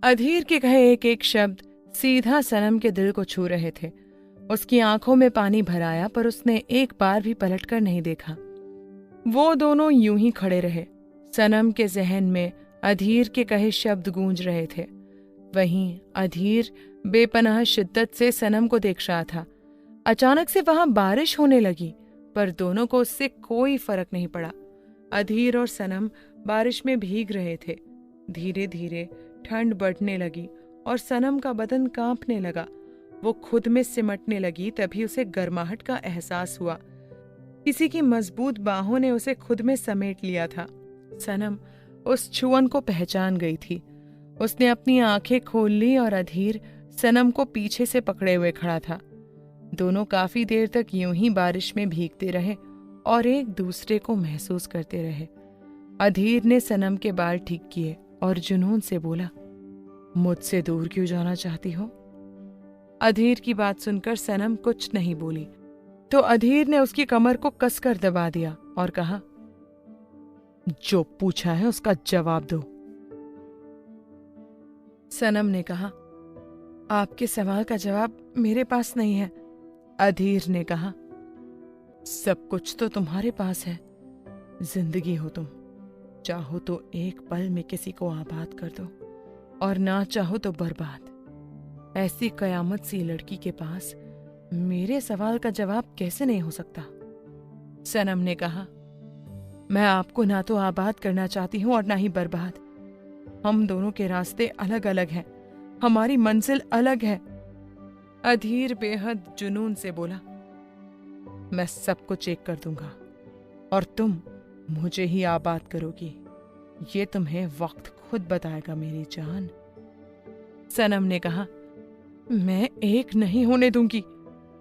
अधीर के कहे एक एक शब्द सीधा सनम के दिल को छू रहे थे। उसकी आंखों में पानी भर आया, पर उसने एक बार भी पलटकर नहीं देखा। वो दोनों यूं ही खड़े रहे। सनम के जहन में अधीर के कहे शब्द गूंज रहे थे। वहीं अधीर बेपनाह शिद्दत से सनम को देख रहा था। अचानक से वहां बारिश होने लगी, पर दोनों को उससे कोई फर्क नहीं पड़ा। अधीर और सनम बारिश में भीग रहे थे। धीरे धीरे ठंड बढ़ने लगी और सनम का बदन कांपने लगा। वो खुद में सिमटने लगी, तभी उसे गर्माहट का एहसास हुआ। किसी की मजबूत बाहों ने उसे खुद में समेट लिया था। सनम उस छुअन को पहचान गई थी। उसने अपनी आंखें खोल ली और अधीर सनम को पीछे से पकड़े हुए खड़ा था। दोनों काफी देर तक यूं ही बारिश में भीगते रहे और एक दूसरे को महसूस करते रहे। अधीर ने सनम के बाल ठीक किए और जुनून से बोला, मुझसे दूर क्यों जाना चाहती हो? अधीर की बात सुनकर सनम कुछ नहीं बोली, तो अधीर ने उसकी कमर को कसकर दबा दिया और कहा, जो पूछा है उसका जवाब दो। सनम ने कहा, आपके सवाल का जवाब मेरे पास नहीं है। अधीर ने कहा, सब कुछ तो तुम्हारे पास है। जिंदगी हो तुम, चाहो तो एक पल में किसी को आबाद कर दो और ना चाहो तो बर्बाद। ऐसी कयामत सी लड़की के पास मेरे सवाल का जवाब कैसे नहीं हो सकता? सनम ने कहा, मैं आपको ना तो आबाद करना चाहती हूं और ना ही बर्बाद। हम दोनों के रास्ते अलग अलग हैं, हमारी मंजिल अलग है। अधीर बेहद जुनून से बोला, मैं सब कुछ चेक कर दूंगा और तुम मुझे ही आबाद करोगी। ये तुम्हें वक्त खुद बताएगा मेरी जान। सनम ने कहा, मैं एक नहीं होने दूंगी।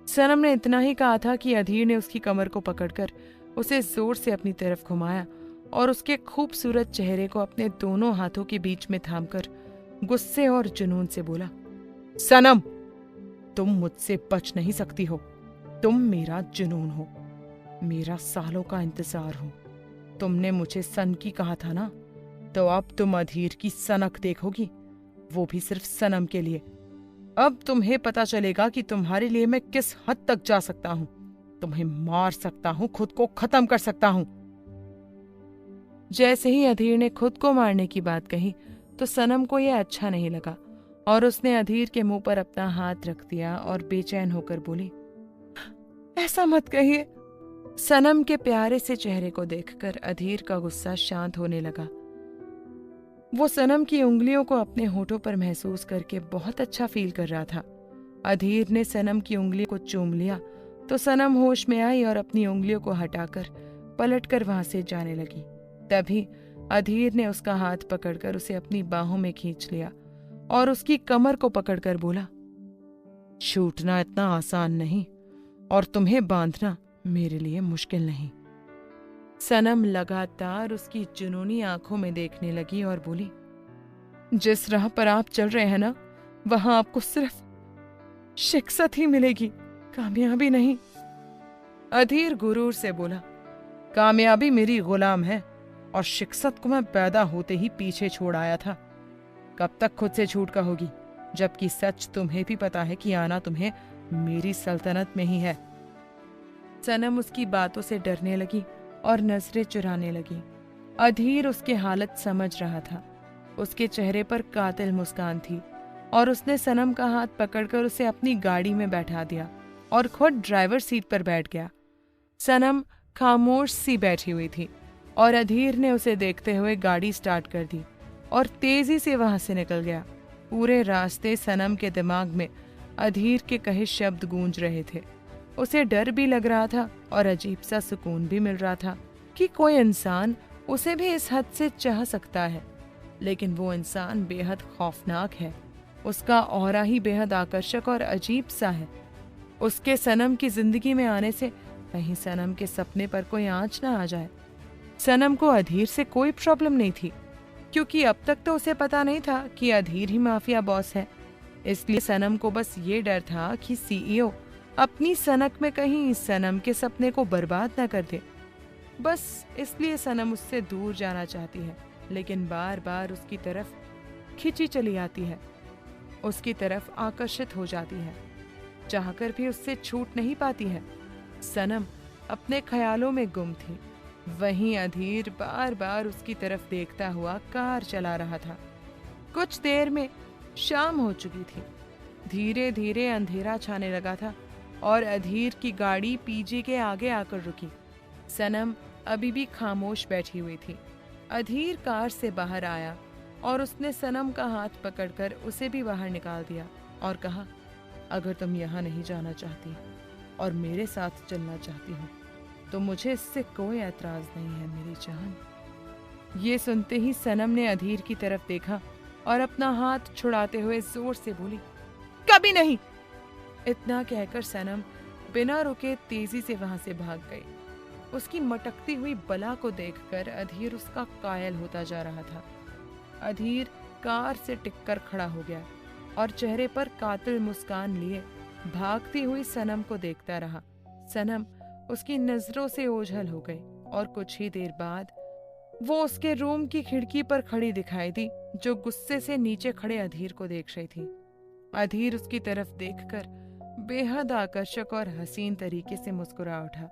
सनम ने इतना ही कहा था कि अधीर ने उसकी कमर को पकड़कर उसे जोर से अपनी तरफ घुमाया और उसके खूबसूरत चेहरे को अपने दोनों हाथों के बीच में थामकर गुस्से और जुनून से बोला, सनम, तुम मुझसे बच नहीं सकती हो। तुम मेरा जुनून हो, मेरा सालों का इंतजार हो। तुमने मुझे सन की कहा था ना, तो अब तुम अधीर की सनक देखोगी, वो भी सिर्फ सनम के लिए। अब तुम्हें पता चलेगा कि तुम्हारे लिए मैं किस हद तक जा सकता हूं। तुम्हें मार सकता हूं, खुद को खत्म कर सकता हूं। जैसे ही अधीर ने खुद को मारने की बात कही तो सनम को यह अच्छा नहीं लगा और उसने अधीर के मुंह पर अपना हाथ रख दिया और बेचैन होकर बोली, ऐसा मत कहिए। सनम के प्यारे से चेहरे को देखकर अधीर का गुस्सा शांत होने लगा। वो सनम की उंगलियों को अपने होठों पर महसूस करके बहुत अच्छा फील कर रहा था। अधीर ने सनम की उंगली को चूम लिया तो सनम होश में आई और अपनी उंगलियों को हटाकर पलटकर वहां से जाने लगी। तभी अधीर ने उसका हाथ पकड़कर उसे अपनी बाहों में खींच लिया और उसकी कमर को पकड़कर बोला, छूटना इतना आसान नहीं और तुम्हें बांधना मेरे लिए मुश्किल नहीं। सनम लगातार उसकी जुनूनी आंखों में देखने लगी और बोली, जिस राह पर आप चल रहे हैं ना, वहां आपको सिर्फ शिकस्त ही मिलेगी, कामयाबी नहीं। अधीर गुरूर से बोला, कामयाबी मेरी गुलाम है और शिकस्त को मैं पैदा होते ही पीछे छोड़ आया था। कब तक खुद से छूट कहोगी, जबकि सच तुम्हें भी पता है कि आना तुम्हें मेरी सल्तनत में ही है। सनम उसकी बातों से डरने लगी और नजरें चुराने लगी। अधीर उसकी हालत समझ रहा था। उसके चेहरे पर कातिल मुस्कान थी और उसने सनम का हाथ पकड़कर उसे अपनी गाड़ी में बैठा दिया और खुद ड्राइवर सीट पर बैठ गया। सनम खामोश सी बैठी हुई थी और अधीर ने उसे देखते हुए गाड़ी स्टार्ट कर दी और तेजी से वहां से निकल गया। पूरे रास्ते सनम के दिमाग में अधीर के कहे शब्द गूंज रहे थे। उसे डर भी लग रहा था और अजीब सा सुकून भी मिल रहा था कि कोई इंसान उसे भी इस हद से चाह सकता है। लेकिन वो इंसान बेहद खौफनाक है। उसका ऑरा ही बेहद आकर्षक और अजीब सा है। उसके सनम की जिंदगी में आने से कहीं सनम के सपने पर कोई आंच ना आ जाए। सनम को अधीर से कोई प्रॉब्लम नहीं थी, क्योंकि अब तक तो उसे पता नहीं था कि अधीर ही माफिया बॉस है। इसलिए सनम को बस ये डर था कि सीईओ अपनी सनक में कहीं सनम के सपने को बर्बाद ना कर दे। बस इसलिए सनम उससे दूर जाना चाहती है, लेकिन बार बार उसकी तरफ खिंची चली आती है, उसकी तरफ आकर्षित हो जाती है, चाहकर भी उससे छूट नहीं पाती है। सनम अपने ख्यालों में गुम थी। वहीं अधीर बार बार उसकी तरफ देखता हुआ कार चला रहा था। कुछ देर में शाम हो चुकी थी। धीरे धीरे अंधेरा छाने लगा था और अधीर की गाड़ी पीजी के आगे आकर रुकी। सनम अभी भी खामोश बैठी हुई थी। अधीर कार से बाहर आया और उसने सनम का हाथ पकड़कर उसे भी बाहर निकाल दिया और कहा, अगर तुम यहाँ नहीं जाना चाहती और मेरे साथ चलना चाहती हो तो मुझे इससे कोई ऐतराज नहीं है मेरी जान। ये सुनते ही सनम ने अधीर की तरफ देखा और अपना हाथ छुड़ाते हुए जोर से बोली, कभी नहीं। इतना कहकर सनम बिना रुके तेजी से वहां से भाग गई। उसकी मटकती हुई बला को देखकर अधीर उसका कायल होता जा रहा था। अधीर कार से टिककर खड़ा हो गया और चेहरे पर कातिल मुस्कान लिए भागती हुई सनम को देखता रहा। सनम उसकी नजरों से ओझल हो गई और कुछ ही देर बाद वो उसके रूम की खिड़की पर खड़ी दिखाई दी, जो गुस्से से नीचे खड़े अधीर को देख रही थी। अधीर उसकी तरफ देखकर बेहद आकर्षक और हसीन तरीके से मुस्कुरा उठा।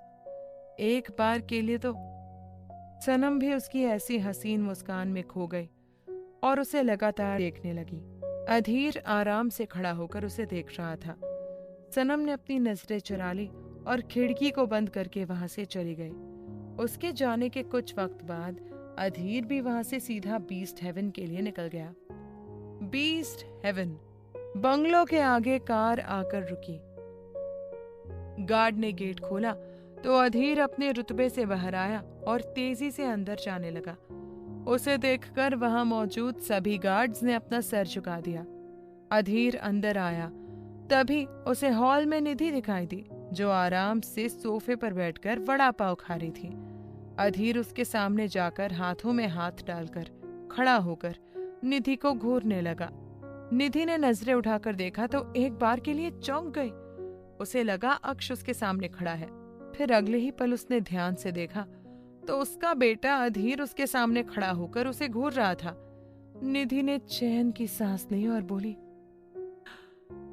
एक बार के लिए तो सनम भी उसकी ऐसी हसीन मुस्कान में खो गई और उसे लगातार देखने लगी। अधीर आराम से खड़ा होकर उसे देख रहा था। सनम ने अपनी नजरें चुरा ली और खिड़की को बंद करके वहां से चली गई। उसके जाने के कुछ वक्त बाद अधीर भी वहां से सीधा बीस्ट हेवन के लिए निकल गया। बीस्ट हेवन बंगलो के आगे कार आकर रुकी। गार्ड ने गेट खोला तो अधीर अपने रुतबे से बाहर आया और तेजी से अंदर जाने लगा। उसे देखकर वहां मौजूद सभी गार्ड्स ने अपना सर झुका दिया। अधीर अंदर आया तभी उसे हॉल में निधि दिखाई दी, जो आराम से सोफे पर बैठकर वड़ा पाव खा रही थी। अधीर उसके सामने जाकर हाथों में हाथ डालकर खड़ा होकर निधि को घूरने लगा। निधि ने नजरें उठाकर देखा तो एक बार के लिए चौंक गई। उसे लगा अक्ष उसके सामने खड़ा है। फिर अगले ही पल उसने ध्यान से देखा तो उसका बेटा अधीर उसके सामने खड़ा होकर उसे घूर रहा था। निधि ने चैन की सांस ली और बोली,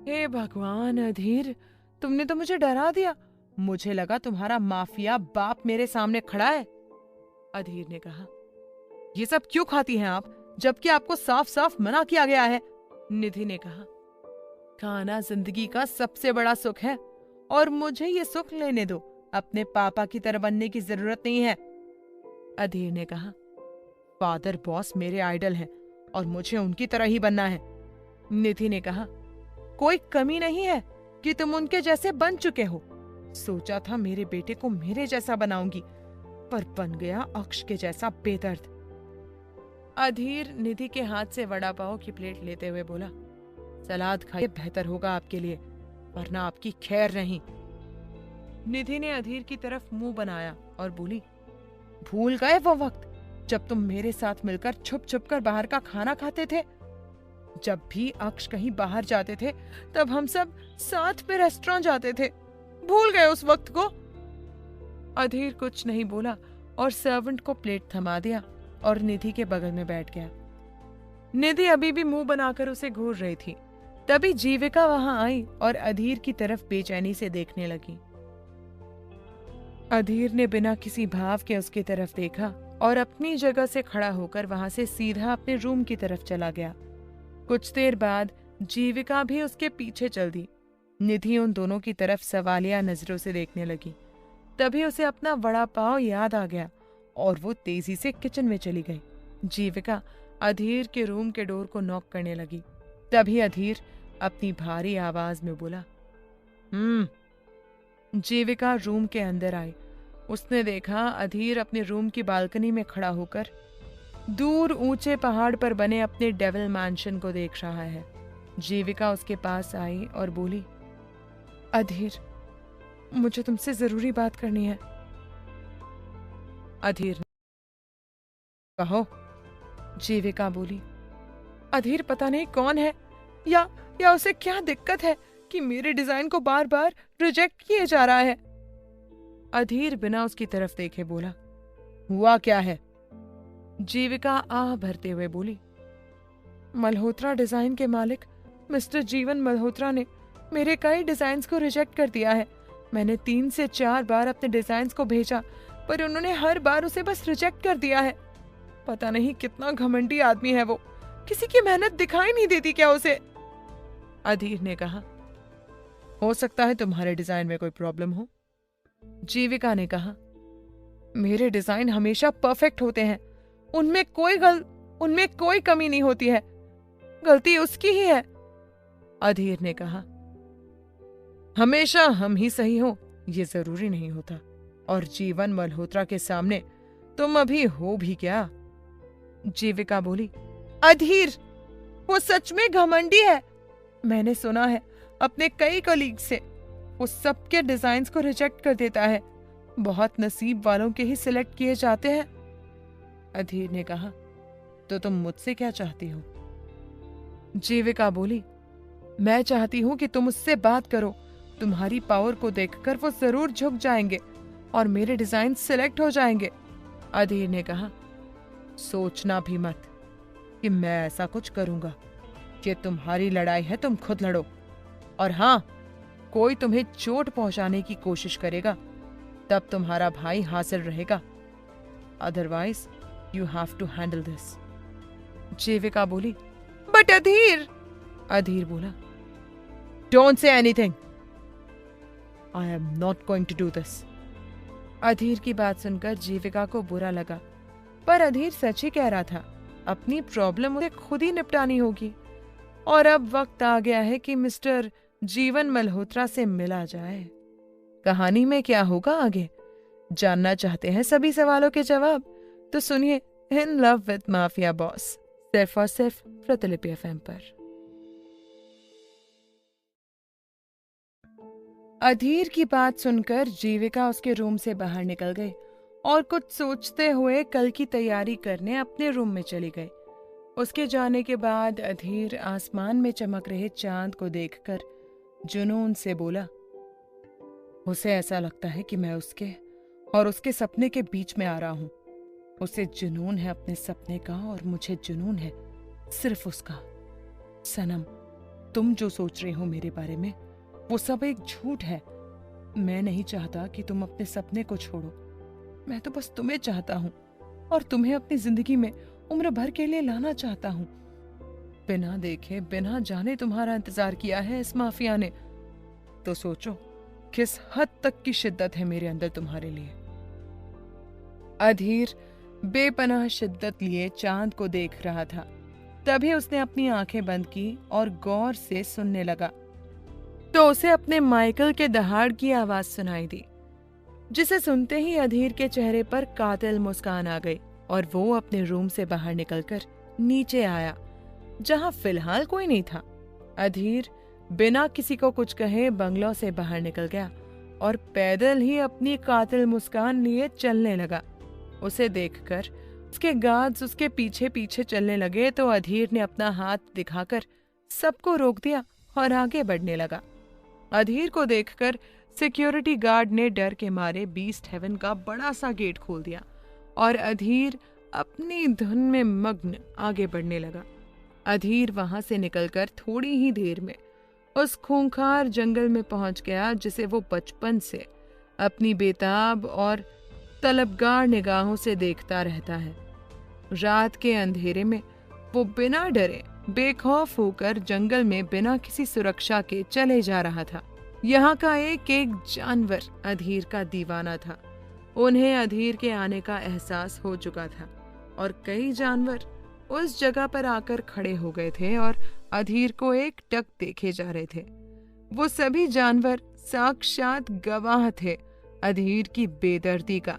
हे भगवान अधीर, तुमने तो मुझे डरा दिया। मुझे लगा तुम्हारा माफिया बाप मेरे सामने खड़ा है। अधीर ने कहा, ये सब क्यों खाती हैं आप, जबकि आपको साफ साफ मना किया गया है। निधि ने कहा, खाना जिंदगी का सबसे बड़ा सुख है और मुझे ये सुख लेने दो। अपने पापा की तरह बनने की जरूरत नहीं है। अधीर ने कहा, फादर बॉस मेरे आइडल हैं और मुझे उनकी तरह ही बनना है। निधि ने कहा, कोई कमी नहीं है कि तुम उनके जैसे बन चुके हो। सोचा था मेरे बेटे को मेरे जैसा बनाऊंगी, पर बन गया अक्ष के जैसा बेदर्द। अधीर निधि के हाथ से वड़ा पाव की प्लेट लेते हुए बोला, सलाद खाइए, बेहतर होगा आपके लिए, वरना आपकी खैर नहीं। निधि ने अधीर की तरफ मुंह बनाया और बोली, भूल गए वो वक्त जब तुम मेरे साथ मिलकर छुप छुप कर बाहर का खाना खाते थे? जब भी अक्ष कहीं बाहर जाते थे तब हम सब साथ में रेस्टोरेंट जाते थे। भूल गए उस वक्त को? अधीर कुछ नहीं बोला और सर्वेंट को प्लेट थमा दिया और निधि के बगल में बैठ गया। निधि अभी भी मुंह बनाकर उसे घूर रही थी। तभी जीविका वहां आई और अधीर की तरफ बेचैनी से देखने लगी। अधीर ने बिना किसी भाव के उसकी तरफ देखा और अपनी जगह से खड़ा होकर वहां से सीधा अपने रूम की तरफ चला गया। कुछ देर बाद जीविका भी उसके पीछे चल दी। निधि उन दोनों की तरफ सवालिया नजरों से देखने लगी। तभी उसे अपना वड़ा पाव याद आ गया और वो तेजी से किचन में चली गई। जीविका अधीर के रूम के डोर को नॉक करने लगी। तभी अधीर अपनी भारी आवाज में बोला, जीविका रूम के अंदर आई। उसने देखा अधीर अपने रूम की बालकनी में खड़ा होकर दूर ऊंचे पहाड़ पर बने अपने डेविल मैंशन को देख रहा है। जीविका उसके पास आई और बोली, अधीर, मुझे तुमसे जरूरी बात करनी है। अधीर, कहो। जीविका बोली, अधीर पता नहीं कौन है या उसे क्या दिक्कत है कि मेरे डिजाइन को बार बार रिजेक्ट किए जा रहा है। अधीर बिना उसकी तरफ देखे बोला, हुआ क्या है? जीविका आह भरते हुए बोली, मल्होत्रा डिजाइन के मालिक मिस्टर जीवन मल्होत्रा ने मेरे कई डिजाइन्स को रिजेक्ट कर दिया है। मैंने 3 से 4 बार अपने डिजाइन्स को भेजा, पर उन्होंने हर बार उसे बस रिजेक्ट कर दिया है। पता नहीं कितना घमंडी आदमी है वो, किसी की मेहनत दिखाई नहीं देती क्या उसे? अधीर ने कहा। हो सकता है तुम्हारे डिजाइन में कोई प्रॉब्लम हो। जीविका ने कहा। मेरे डिजाइन हमेशा परफेक्ट होते हैं, उनमें कोई कमी नहीं होती है, गलती उसकी ही है। अधीर ने कहा। हमेशा हम ही सही हो ये जरूरी नहीं होता, और जीवन मल्होत्रा के सामने तुम अभी हो भी क्या? जीविका बोली। अधीर, वो सच में घमंडी है। मैंने सुना है अपने कई कलीग से, वो सबके डिजाइन्स को रिजेक्ट कर देता है। बहुत नसीब वालों के ही सिलेक्ट किए जाते हैं। अधीर ने कहा। तो तुम मुझसे क्या चाहती हो? जीविका बोली। मैं चाहती हूं कि तुम उससे बात करो। तुम्हारी पावर को देखकर वो जरूर झुक जाएंगे और मेरे डिजाइन सिलेक्ट हो जाएंगे। अधीर ने कहा। सोचना भी मत कि मैं ऐसा कुछ करूंगा। ये तुम्हारी लड़ाई है, तुम खुद लड़ो। और हाँ, कोई तुम्हें चोट पहुंचाने की कोशिश करेगा तब तुम्हारा भाई हासिल रहेगा। Otherwise you have to handle this. Jeevika बोली। बट अधीर। अधीर बोला। Don't say anything. I am not going to do this. Adhir की बात सुनकर जीविका को बुरा लगा, पर अधीर सच ही कह रहा था। अपनी प्रॉब्लम उसे खुद ही निपटानी होगी, और अब वक्त आ गया है कि मिस्टर जीवन मल्होत्रा से मिला जाए। कहानी में क्या होगा आगे जानना चाहते हैं सभी सवालों के जवाब? तो सुनिए in love with mafia boss, सिर्फ और सिर्फ प्रतिलिपि FM पर। अधीर की बात सुनकर जीविका उसके रूम से बाहर निकल गई और कुछ सोचते हुए कल की तैयारी करने अपने रूम में चली गई। उसके जाने के बाद अधीर आसमान में चमक रहे चांद को देखकर जुनून से बोला। उसे ऐसा लगता है कि मैं उसके और उसके सपने के बीच में आ रहा हूं। उसे जुनून है अपने सपने का और मुझे जुनून है सिर्फ उसका। सनम, तुम जो सोच रहे हो मेरे बारे में वो सब एक झूठ है। मैं नहीं चाहता कि तुम अपने सपने को छोड़ो। मैं तो बस तुम्हें चाहता हूं और तुम्हें अपनी जिंदगी में उम्र भर के लिए लाना चाहता हूं। बिना देखे बिना जाने तुम्हारा इंतजार किया है इस माफिया ने, तो सोचो किस हद तक की शिद्दत है मेरे अंदर तुम्हारे लिए। अधीर बेपनाह शिद्दत लिए चांद को देख रहा था। तभी उसने अपनी आंखें बंद की और गौर से सुनने लगा, तो उसे अपने माइकल के दहाड़ की आवाज सुनाई दी, जिसे सुनते ही अधीर के चेहरे पर कातिल मुस्कान आ गई और वो अपने रूम से बाहर निकलकर नीचे आया, जहां फिलहाल कोई नहीं था। अधीर बिना किसी को कुछ कहे बंगलों से बाहर निकल गया और पैदल ही अपनी कातिल मुस्कान लिए चलने लगा। उसे देखकर उसके गार्ड्स उसके पीछे पीछे चलने लगे, तो अधीर ने अपना हाथ दिखाकर सबको रोक दिया और आगे बढ़ने लगा। अधीर को देखकर सिक्योरिटी गार्ड ने डर के मारे बीस्ट हेवन का बड़ा सा गेट खोल दिया और अधीर अपनी धुन में मग्न आगे बढ़ने लगा। अधीर वहां से निकलकर थोड़ी ही देर में उस खूंखार जंगल में पहुंच गया जिसे वो बचपन से अपनी बेताब और तलबगार निगाहों से देखता रहता है। रात के अंधेरे में वो बिना डरे बेखौफ होकर जंगल में बिना किसी सुरक्षा के चले जा रहा था। यहाँ का एक एक जानवर अधीर का दीवाना था। उन्हें अधीर के आने का एहसास हो चुका था और कई जानवर उस जगह पर आकर खड़े हो गए थे और अधीर को एक टक देखे जा रहे थे। वो सभी जानवर साक्षात गवाह थे अधीर की बेदर्दी का,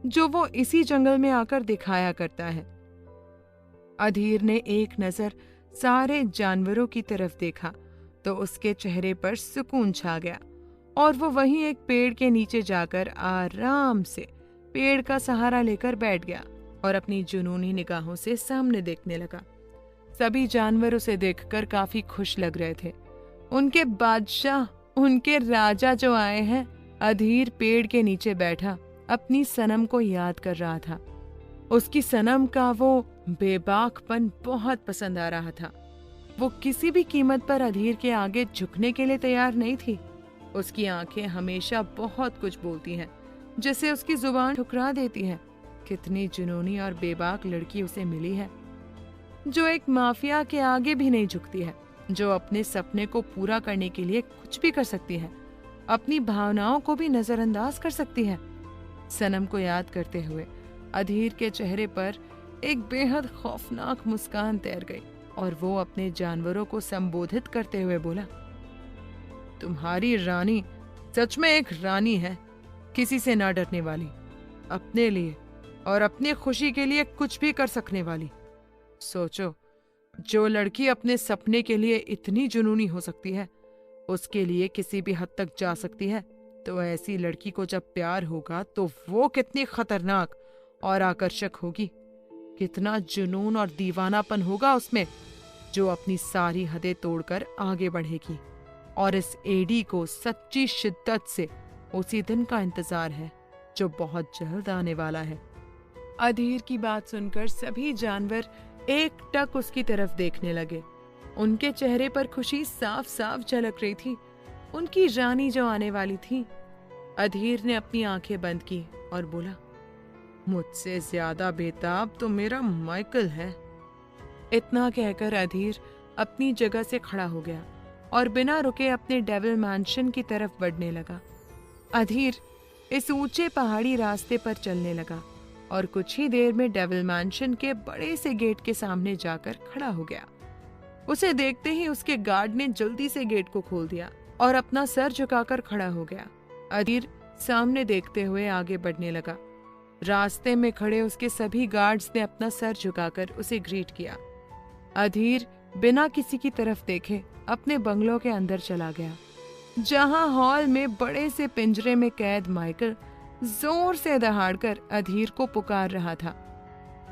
जो वो इसी जंगल में आकर दिखाया करता है। अधीर ने एक नजर सारे जानवरों की तरफ देखा तो उसके चेहरे पर सुकून छा गया और वो वहीं एक पेड़ के नीचे जाकर आराम से पेड़ का सहारा लेकर बैठ गया और अपनी जुनूनी निगाहों से सामने देखने लगा। सभी जानवर उसे देखकर काफी खुश लग रहे थे। उनके बादशाह, उनके राजा जो आए हैं। अधीर पेड़ के नीचे बैठा अपनी सनम को याद कर रहा था। उसकी सनम का वो बेबाकपन बहुत पसंद आ रहा था। वो किसी भी कीमत पर अधीर के आगे झुकने के लिए तैयार नहीं थी। उसकी आंखें हमेशा बहुत कुछ बोलती हैं, जिसे उसकी जुबान ठुकरा देती है। कितनी जुनूनी और बेबाक लड़की उसे मिली है, जो एक माफिया के आगे भी नहीं झुकती है, जो अपने सपने को पूरा करने के लिए कुछ भी कर सकती है, अपनी भावनाओं को भी नजरअंदाज कर सकती है। सनम को याद करते हुए अधीर के चेहरे पर एक बेहद खौफनाक मुस्कान तैर गई और वो अपने जानवरों को संबोधित करते हुए बोला, तुम्हारी रानी सच में एक रानी है, किसी से ना डरने वाली, अपने लिए और अपनी खुशी के लिए कुछ भी कर सकने वाली। सोचो, जो लड़की अपने सपने के लिए इतनी जुनूनी हो सकती है, उसके लिए किसी भी हद तक जा सकती है, तो ऐसी लड़की को जब प्यार होगा तो वो कितनी खतरनाक और आकर्षक होगी। कितना जुनून और दीवानापन होगा उसमें, जो अपनी सारी हदें तोड़कर आगे बढ़ेगी। और इस एडी को सच्ची शिद्दत से उसी दिन का इंतजार है, जो बहुत जल्द आने वाला है। अधीर की बात सुनकर सभी जानवर एकटक उसकी तरफ देखने लगे। उनके चेहरे पर खुशी साफ साफ झलक रही थी, उनकी रानी जो आने वाली थी। अधीर ने अपनी आंखें बंद की और बोला, मुझसे ज्यादा बेताब तो मेरा माइकल है। इतना कहकर अधीर अपनी जगह से खड़ा हो गया और बिना रुके अपने डेविल मैंशन की तरफ बढ़ने लगा। अधीर इस ऊंचे पहाड़ी रास्ते पर चलने लगा और कुछ ही देर में डेविल मैंशन के बड़े से गेट के सामने जाकर खड़ा हो गया। उसे देखते ही उसके गार्ड ने जल्दी से गेट को खोल दिया और अपना सर झुकाकर खड़ा हो गया। अधीर सामने देखते हुए आगे बढ़ने लगा। रास्ते में खड़े उसके सभी गार्ड्स ने अपना सर झुकाकर उसे ग्रीट किया। अधीर बिना किसी की तरफ देखे अपने बंगलों के अंदर चला गया, जहां हॉल में बड़े से पिंजरे में कैद माइकल जोर से दहाड़कर अधीर को पुकार रहा था।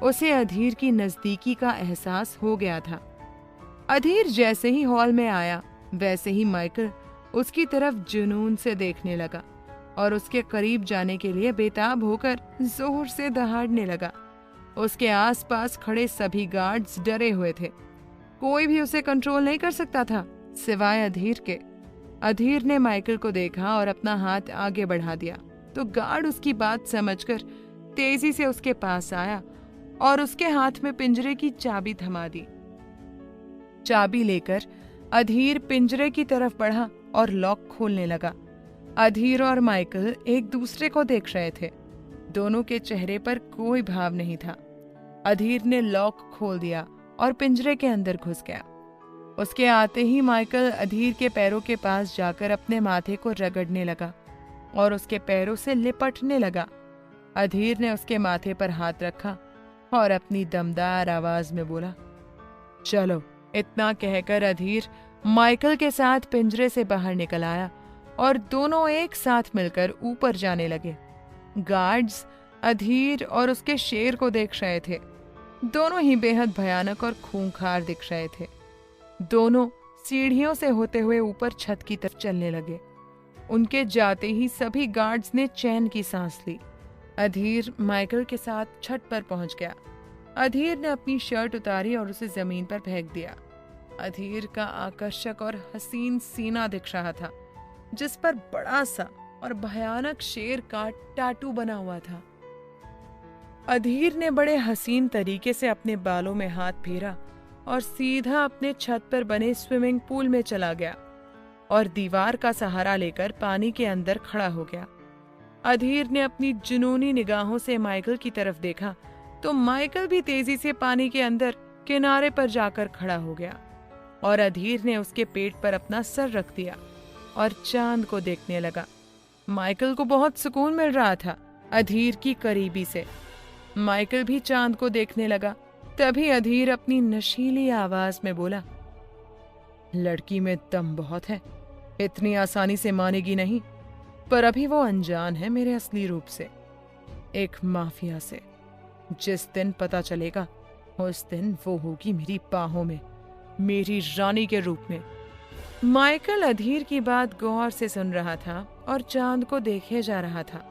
उसे अधीर की नजदीकी का एहसास हो गया था। अधीर जैसे ही हॉल में आया, वैसे ही माइकल उसकी तरफ जुनून से देखने लगा और उसके करीब जाने के लिए बेताब होकर जोर से दहाड़ने लगा। उसके आसपास खड़े सभी गार्ड्स डरे हुए थे। कोई भी उसे कंट्रोल नहीं कर सकता था सिवाय अधीर के। अधीर ने माइकल को देखा और अपना हाथ आगे बढ़ा दिया तो गार्ड उसकी बात समझकर तेजी से उसके पास आया और उसके हाथ में पिंजरे की चाबी थमा दी। चाबी लेकर अधीर पिंजरे की तरफ बढ़ा और लॉक खोलने लगा। अधीर और माइकल एक दूसरे को देख रहे थे। दोनों के चेहरे पर कोई भाव नहीं था। अधीर ने लॉक खोल दिया और पिंजरे के अंदर घुस गया। उसके आते ही माइकल अधीर के पैरों के पास जाकर अपने माथे को रगड़ने लगा और उसके पैरों से लिपटने लगा। अधीर ने उसके माथे पर हाथ रखा और अपनी दमदार आवाज में बोला, चलो। इतना कहकर अधीर माइकल के साथ पिंजरे से बाहर निकल आया और दोनों एक साथ मिलकर ऊपर जाने लगे। गार्ड्स अधीर और उसके शेर को देख रहे थे। दोनों ही बेहद भयानक और खूंखार दिख रहे थे। दोनों सीढ़ियों से होते हुए ऊपर छत की तरफ चलने लगे। उनके जाते ही सभी गार्ड्स ने चैन की सांस ली। अधीर माइकल के साथ छत पर पहुंच गया। अधीर ने अपनी शर्ट उतारी और उसे जमीन पर फेंक दिया। अधीर का आकर्षक और हसीन सीना दिख रहा था, जिस पर बड़ा सा और भयानक शेर का टैटू बना हुआ था। अधीर ने बड़े हसीन तरीके से अपने बालों में हाथ फेरा और सीधा अपने छत पर बने स्विमिंग पूल में चला गया और दीवार का सहारा लेकर पानी के अंदर खड़ा हो गया। अधीर ने अपनी जुनूनी निगाहों से माइकल की तरफ देखा तो माइकल भी तेजी से पानी के अंदर किनारे पर जाकर खड़ा हो गया और अधीर ने उसके पेट पर अपना सर रख दिया और चांद को देखने लगा। माइकल को बहुत सुकून मिल रहा था अधीर की करीबी से। माइकल भी चांद को देखने लगा। तभी अधीर अपनी नशीली आवाज में बोला, लड़की में दम बहुत है, इतनी आसानी से मानेगी नहीं, पर अभी वो अनजान है मेरे असली रूप से, एक माफिया से। जिस दिन पता चलेगा उस दिन वो होगी मेरी बाहों में, मेरी रानी के रूप में। माइकल अधीर की बात गौर से सुन रहा था और चांद को देखे जा रहा था।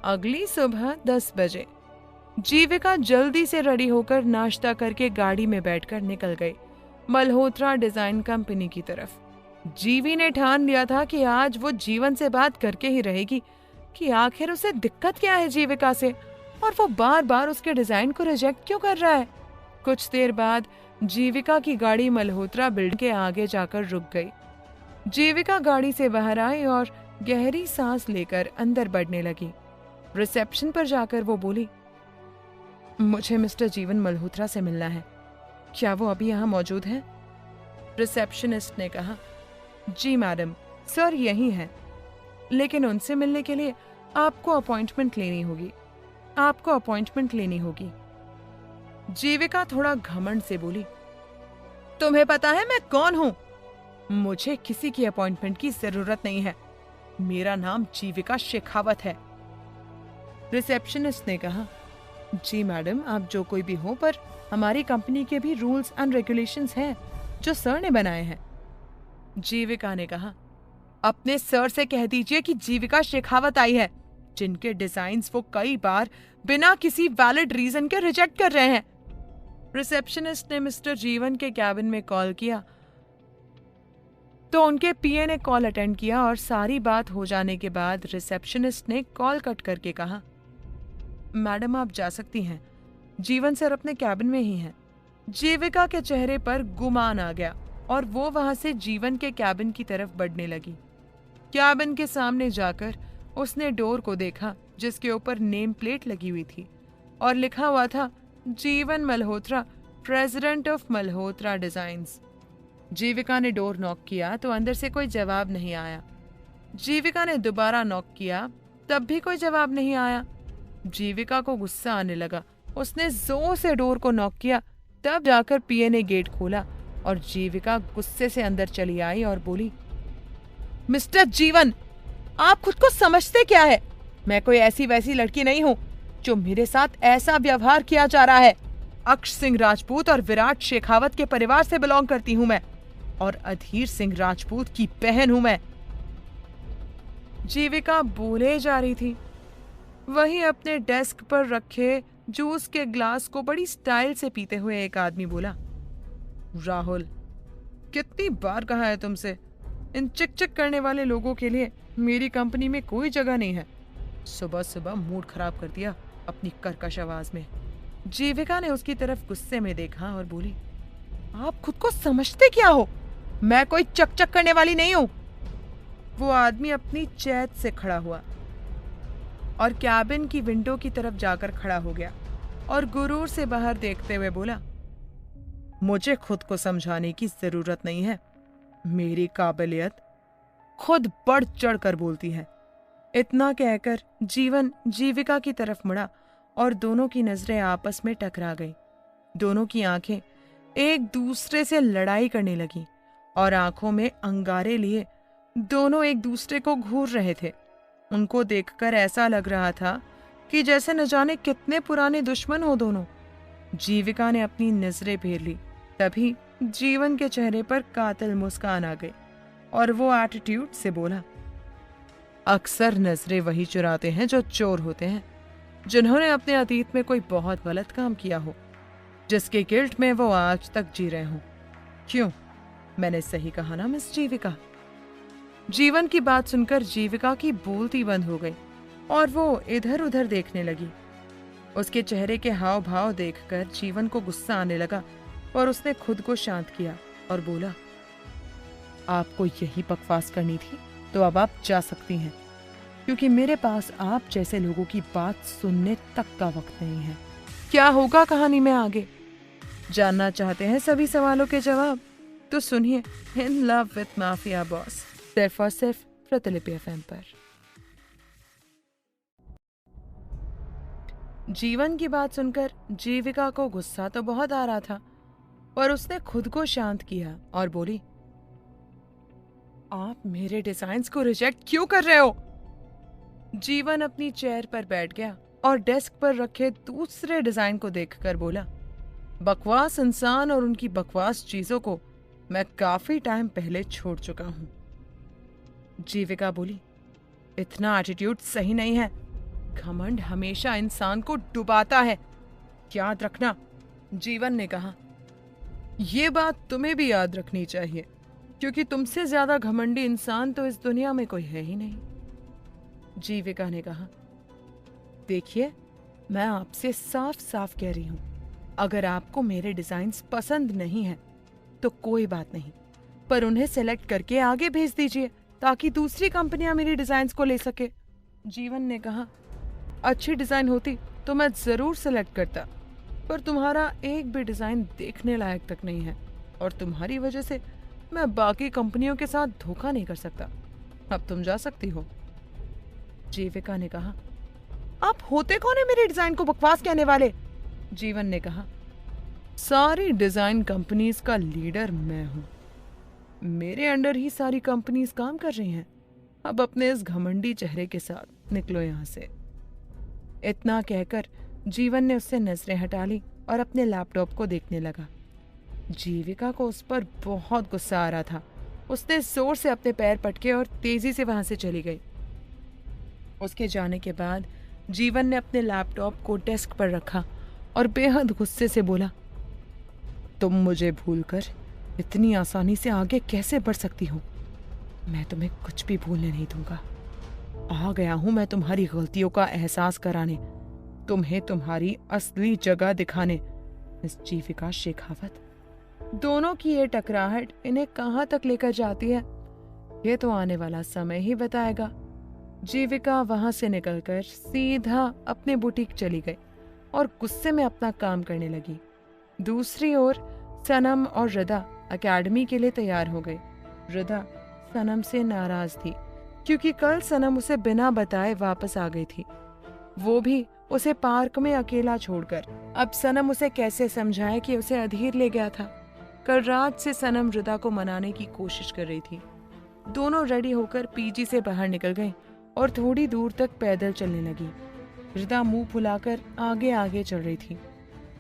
अगली सुबह 10 बजे जीविका जल्दी से रेडी होकर नाश्ता करके गाड़ी में बैठकर निकल गई मल्होत्रा डिजाइन कंपनी की तरफ। जीवी ने ठान लिया था कि आज वो जीवन से बात करके ही रहेगी कि आखिर उसे दिक्कत क्या है जीविका से, और वो बार बार उसके डिजाइन को रिजेक्ट क्यों कर रहा है। कुछ देर बाद जीविका की गाड़ी मल्होत्रा बिल्डिंग के आगे जाकर रुक गई। जीविका गाड़ी से बाहर आई और गहरी सांस लेकर अंदर बढ़ने लगी। रिसेप्शन पर जाकर वो बोली, मुझे मिस्टर जीवन मल्होत्रा से मिलना है, क्या वो अभी यहाँ मौजूद है? रिसेप्शनिस्ट ने कहा, जी मैडम, सर यही है, लेकिन उनसे मिलने के लिए आपको अपॉइंटमेंट लेनी होगी। जीविका थोड़ा घमंड से बोली, तुम्हें पता है मैं कौन हूं? मुझे किसी की अपॉइंटमेंट की जरूरत नहीं है, मेरा नाम जीविका शेखावत है। रिसेप्शनिस्ट ने कहा, जी मैडम, आप जो कोई भी हो, पर हमारी कंपनी के भी रूल्स एंड रेगुलेशंस हैं जो सर ने बनाए हैं। जीविका ने कहा, अपने सर से कह दीजिए कि जीविका शेखावत आई है, जिनके डिजाइन्स वो कई बार बिना किसी वैलिड रीजन के रिजेक्ट कर रहे हैं। रिसेप्शनिस्ट ने मिस्टर जीवन के कैबिन में कॉल किया तो उनके पीए ने कॉल अटेंड किया और सारी बात हो जाने के बाद रिसेप्शनिस्ट ने कॉल कट करके कहा, मैडम आप जा सकती हैं, जीवन सर अपने कैबिन में ही हैं। जीविका के चेहरे पर गुमान आ गया और वो वहां से जीवन के कैबिन की तरफ बढ़ने लगी। कैबिन के सामने जाकर उसने डोर को देखा जिसके ऊपर नेम प्लेट लगी हुई थी और लिखा हुआ था, Jeevan Malhotra, president of Malhotra designs. Jeevika ने डोर नॉक किया तो अंदर से कोई जवाब नहीं आया। जीविका ने दोबारा नॉक किया, तब भी कोई जवाब नहीं आया। जीविका को गुस्सा आने लगा। उसने जोर से डोर को नॉक किया, तब जाकर पीए ने गेट खोला और जीविका गुस्से से अंदर चली आई और बोली, मिस्टर जीवन, आप खुद को समझते क्या है? मैं कोई ऐसी वैसी लड़की नहीं हूँ जो मेरे साथ ऐसा व्यवहार किया जा रहा है। अक्ष सिंह राजपूत और विराट शेखावत के परिवार से बिलोंग करती हूँ मैं, और अधीर सिंह राजपूत की बहन हूँ मैं। जीविका बोले जा रही थी, वहीं अपने डेस्क पर रखे जूस के ग्लास को बड़ी स्टाइल से पीते हुए एक आदमी बोला, राहुल, कितनी बार कहा है तुमसे, इन चिक चिक करने वाले लोगों के लिए मेरी कंपनी में कोई जगह नहीं है। सुबह सुबह मूड खराब कर दिया अपनी कर्कश आवाज में। जीविका ने उसकी तरफ गुस्से में देखा और बोली, आप खुद को समझते क्या हो? मैं कोई चक चक करने वाली नहीं हूं। वो आदमी अपनी चैत से खड़ा हुआ और कैबिन की विंडो की तरफ जाकर खड़ा हो गया और गुरूर से बाहर देखते हुए बोला, मुझे खुद को समझाने की जरूरत नहीं है, मेरी काबिलियत खुद बढ़ चढ़ कर बोलती है। इतना कहकर जीवन जीविका की तरफ मुड़ा और दोनों की नजरें आपस में टकरा गईं। दोनों की आंखें एक दूसरे से लड़ाई करने लगीं और आंखों में अंगारे लिए दोनों एक दूसरे को घूर रहे थे। उनको देखकर ऐसा लग रहा था कि जैसे न जाने कितने पुराने दुश्मन हो दोनों। जीविका ने अपनी नजरें फेर ली, तभी जीवन के चेहरे पर कातिल मुस्कान आ गई और वो एटीट्यूड से बोला, अक्सर नजरें वही चुराते हैं जो चोर होते हैं, जिन्होंने अपने अतीत में कोई बहुत गलत काम किया हो, जिसके गिल्ट में वो आज तक जी रहे हों। क्यों, मैंने सही कहा ना मिस जीविका? जीवन की बात सुनकर जीविका की बोलती बंद हो गई और वो इधर उधर देखने लगी। उसके चेहरे के हाव भाव देखकर जीवन को गुस्सा आने लगा और उसने खुद को शांत किया और बोला, आपको यही बकवास करनी थी तो अब आप जा सकती हैं, क्योंकि मेरे पास आप जैसे लोगों की बात सुनने तक का वक्त नहीं है। क्या होगा कहानी में आगे? जानना चाहते हैं सभी सवालों के जवाब? तो सुनिए in love with mafia boss, सिर्फ और सिर्फ प्रतिलिपि एफएम पर। जीवन की बात सुनकर जीविका को गुस्सा तो बहुत आ रहा था, पर उसने खुद को शांत किया और बोली, आप मेरे डिजाइन्स को रिजेक्ट क्यों कर रहे हो? जीवन अपनी चेयर पर बैठ गया और डेस्क पर रखे दूसरे डिजाइन को देखकर बोला, बकवास इंसान और उनकी बकवास चीजों को मैं काफी टाइम पहले छोड़ चुका हूं। जीविका बोली, इतना एटीट्यूड सही नहीं है, घमंड हमेशा इंसान को डुबाता है। याद रखना, जीवन ने कहा। ये बात तुम्हें भी याद रखनी चाहिए, क्योंकि तुमसे ज्यादा घमंडी इंसान तो इस दुनिया में कोई है ही नहीं। जीविका ने कहा, देखिए, मैं आपसे साफ साफ कह रही हूं, अगर आपको मेरे डिजाइन्स पसंद नहीं है तो कोई बात नहीं, पर उन्हें सेलेक्ट करके आगे भेज दीजिए ताकि दूसरी कंपनियां मेरी डिजाइन्स को ले सके। जीवन ने कहा, अच्छी डिजाइन होती तो मैं जरूर सेलेक्ट करता, पर तुम्हारा एक भी डिजाइन देखने लायक तक नहीं है और तुम्हारी वजह से मैं बाकी कंपनियों के साथ धोखा नहीं कर सकता। अब तुम जा सकती हो। जीविका ने कहा, आप होते कौन है मेरे डिजाइन को बकवास कहने वाले? जीवन ने कहा, सारी डिजाइन कंपनीज का लीडर मैं हूं, मेरे अंडर ही सारी कंपनीज काम कर रही हैं। अब अपने इस घमंडी चेहरे के साथ निकलो यहां से। इतना कहकर जीवन ने उससे नजरें हटा ली और अपने लैपटॉप को देखने लगा। जीविका को उस पर बहुत गुस्सा आ रहा था। उसने जोर से अपने पैर पटके और तेजी से वहां से चली गई। उसके जाने के बाद जीवन ने अपने लैपटॉप को डेस्क पर रखा और बेहद गुस्से से बोला, तुम मुझे भूलकर इतनी आसानी से आगे कैसे बढ़ सकती हो? मैं तुम्हें कुछ भी भूलने नहीं दूंगा। आ गया हूं मैं तुम्हारी गलतियों का एहसास कराने, तुम्हें तुम्हारी असली जगह दिखाने। मिस जीविका शेखावत। दोनों की ये टकराहट इन्हें कहां तक लेकर जाती है, ये तो आने वाला समय ही बताएगा। जीविका वहां से निकलकर सीधा अपने बुटीक चली गई और गुस्से में अपना काम करने लगी। दूसरी ओर सनम और रिदा एकेडमी के लिए तैयार हो गई। रिदा सनम से नाराज थी क्योंकि कल सनम उसे बिना बताए वापस आ गई थी, वो भी उसे पार्क में अकेला छोड़कर। अब सनम उसे कैसे समझाए कि उसे अधीर ले गया था। कल रात से सनम रिदा को मनाने की कोशिश कर रही थी। दोनों रेडी होकर पीजी से बाहर निकल गईं और थोड़ी दूर तक पैदल चलने लगी। रिदा मुंह फुलाकर आगे आगे चल रही थी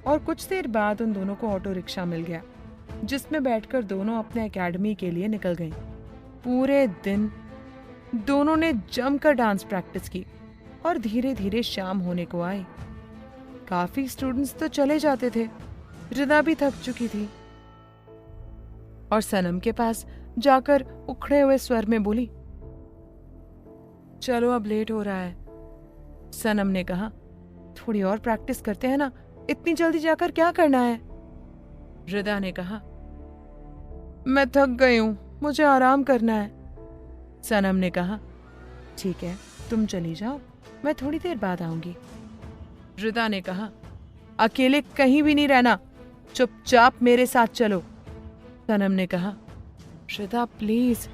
और कुछ देर बाद उन दोनों को ऑटो रिक्शा मिल गया, जिसमें बैठकर दोनों अपने एकेडमी के लिए निकल गईं। पूरे दिन दोनों ने जमकर डांस प्रैक्टिस की और धीरे धीरे शाम होने को आई। काफी स्टूडेंट्स तो चले जाते थे। रिदा भी थक चुकी थी और सनम के पास जाकर उखड़े हुए स्वर में बोली, चलो अब लेट हो रहा है। सनम ने कहा, थोड़ी और प्रैक्टिस करते हैं ना, इतनी जल्दी जाकर क्या करना है? रिदा ने कहा, मैं थक गई हूं, मुझे आराम करना है। सनम ने कहा, ठीक है, तुम चली जाओ, मैं थोड़ी देर बाद आऊंगी। रिदा ने कहा, अकेले कहीं भी नहीं रहना, चुपचाप मेरे साथ चलो। सनम ने कहा, रिदा प्लीज,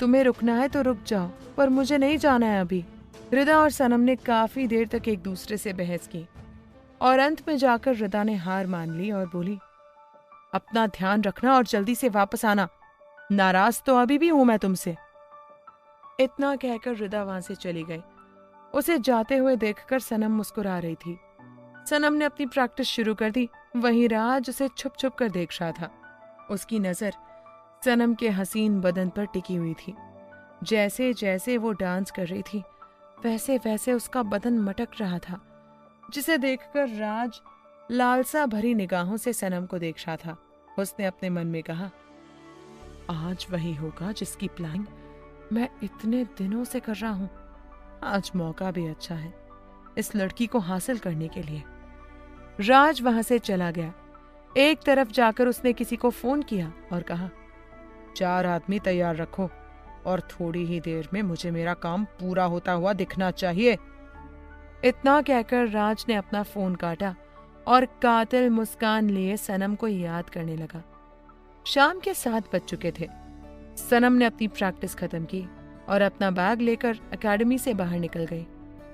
तुम्हें रुकना है तो रुक जाओ, पर मुझे नहीं जाना है अभी। रिदा और सनम ने काफी देर तक एक दूसरे से बहस की और अंत में जाकर रिदा ने हार मान ली और बोली, अपना ध्यान रखना और जल्दी से वापस आना, नाराज तो अभी भी हूं मैं तुमसे। इतना कहकर रिदा वहां से चली गई। उसे जाते हुए देखकर सनम मुस्कुरा रही थी। सनम ने अपनी प्रैक्टिस शुरू कर दी। वहीं राज उसे छुप छुप कर देख रहा था। उसकी नजर सनम के हसीन बदन पर टिकी हुई थी। जैसे जैसे वो डांस कर रही थी वैसे वैसे उसका बदन मटक रहा था, जिसे देखकर राज लालसा भरी निगाहों से सनम को देख रहा था। उसने अपने मन में कहा, आज वही होगा जिसकी प्लानिंग मैं इतने दिनों से कर रहा हूं। आज मौका भी अच्छा है इस लड़की को हासिल करने के लिए। राज वहां से चला गया। एक तरफ जाकर उसने किसी को फोन किया और कहा, 4 आदमी तैयार रखो और थोड़ी ही देर में मुझे मेरा काम पूरा होता हुआ दिखना चाहिए। इतना कहकर राज ने अपना फोन काटा और कातिल मुस्कान लिए सनम को याद करने लगा। शाम के 7 बज चुके थे। सनम ने अपनी प्रैक्टिस खत्म की और अपना बैग लेकर एकेडमी से बाहर निकल गई।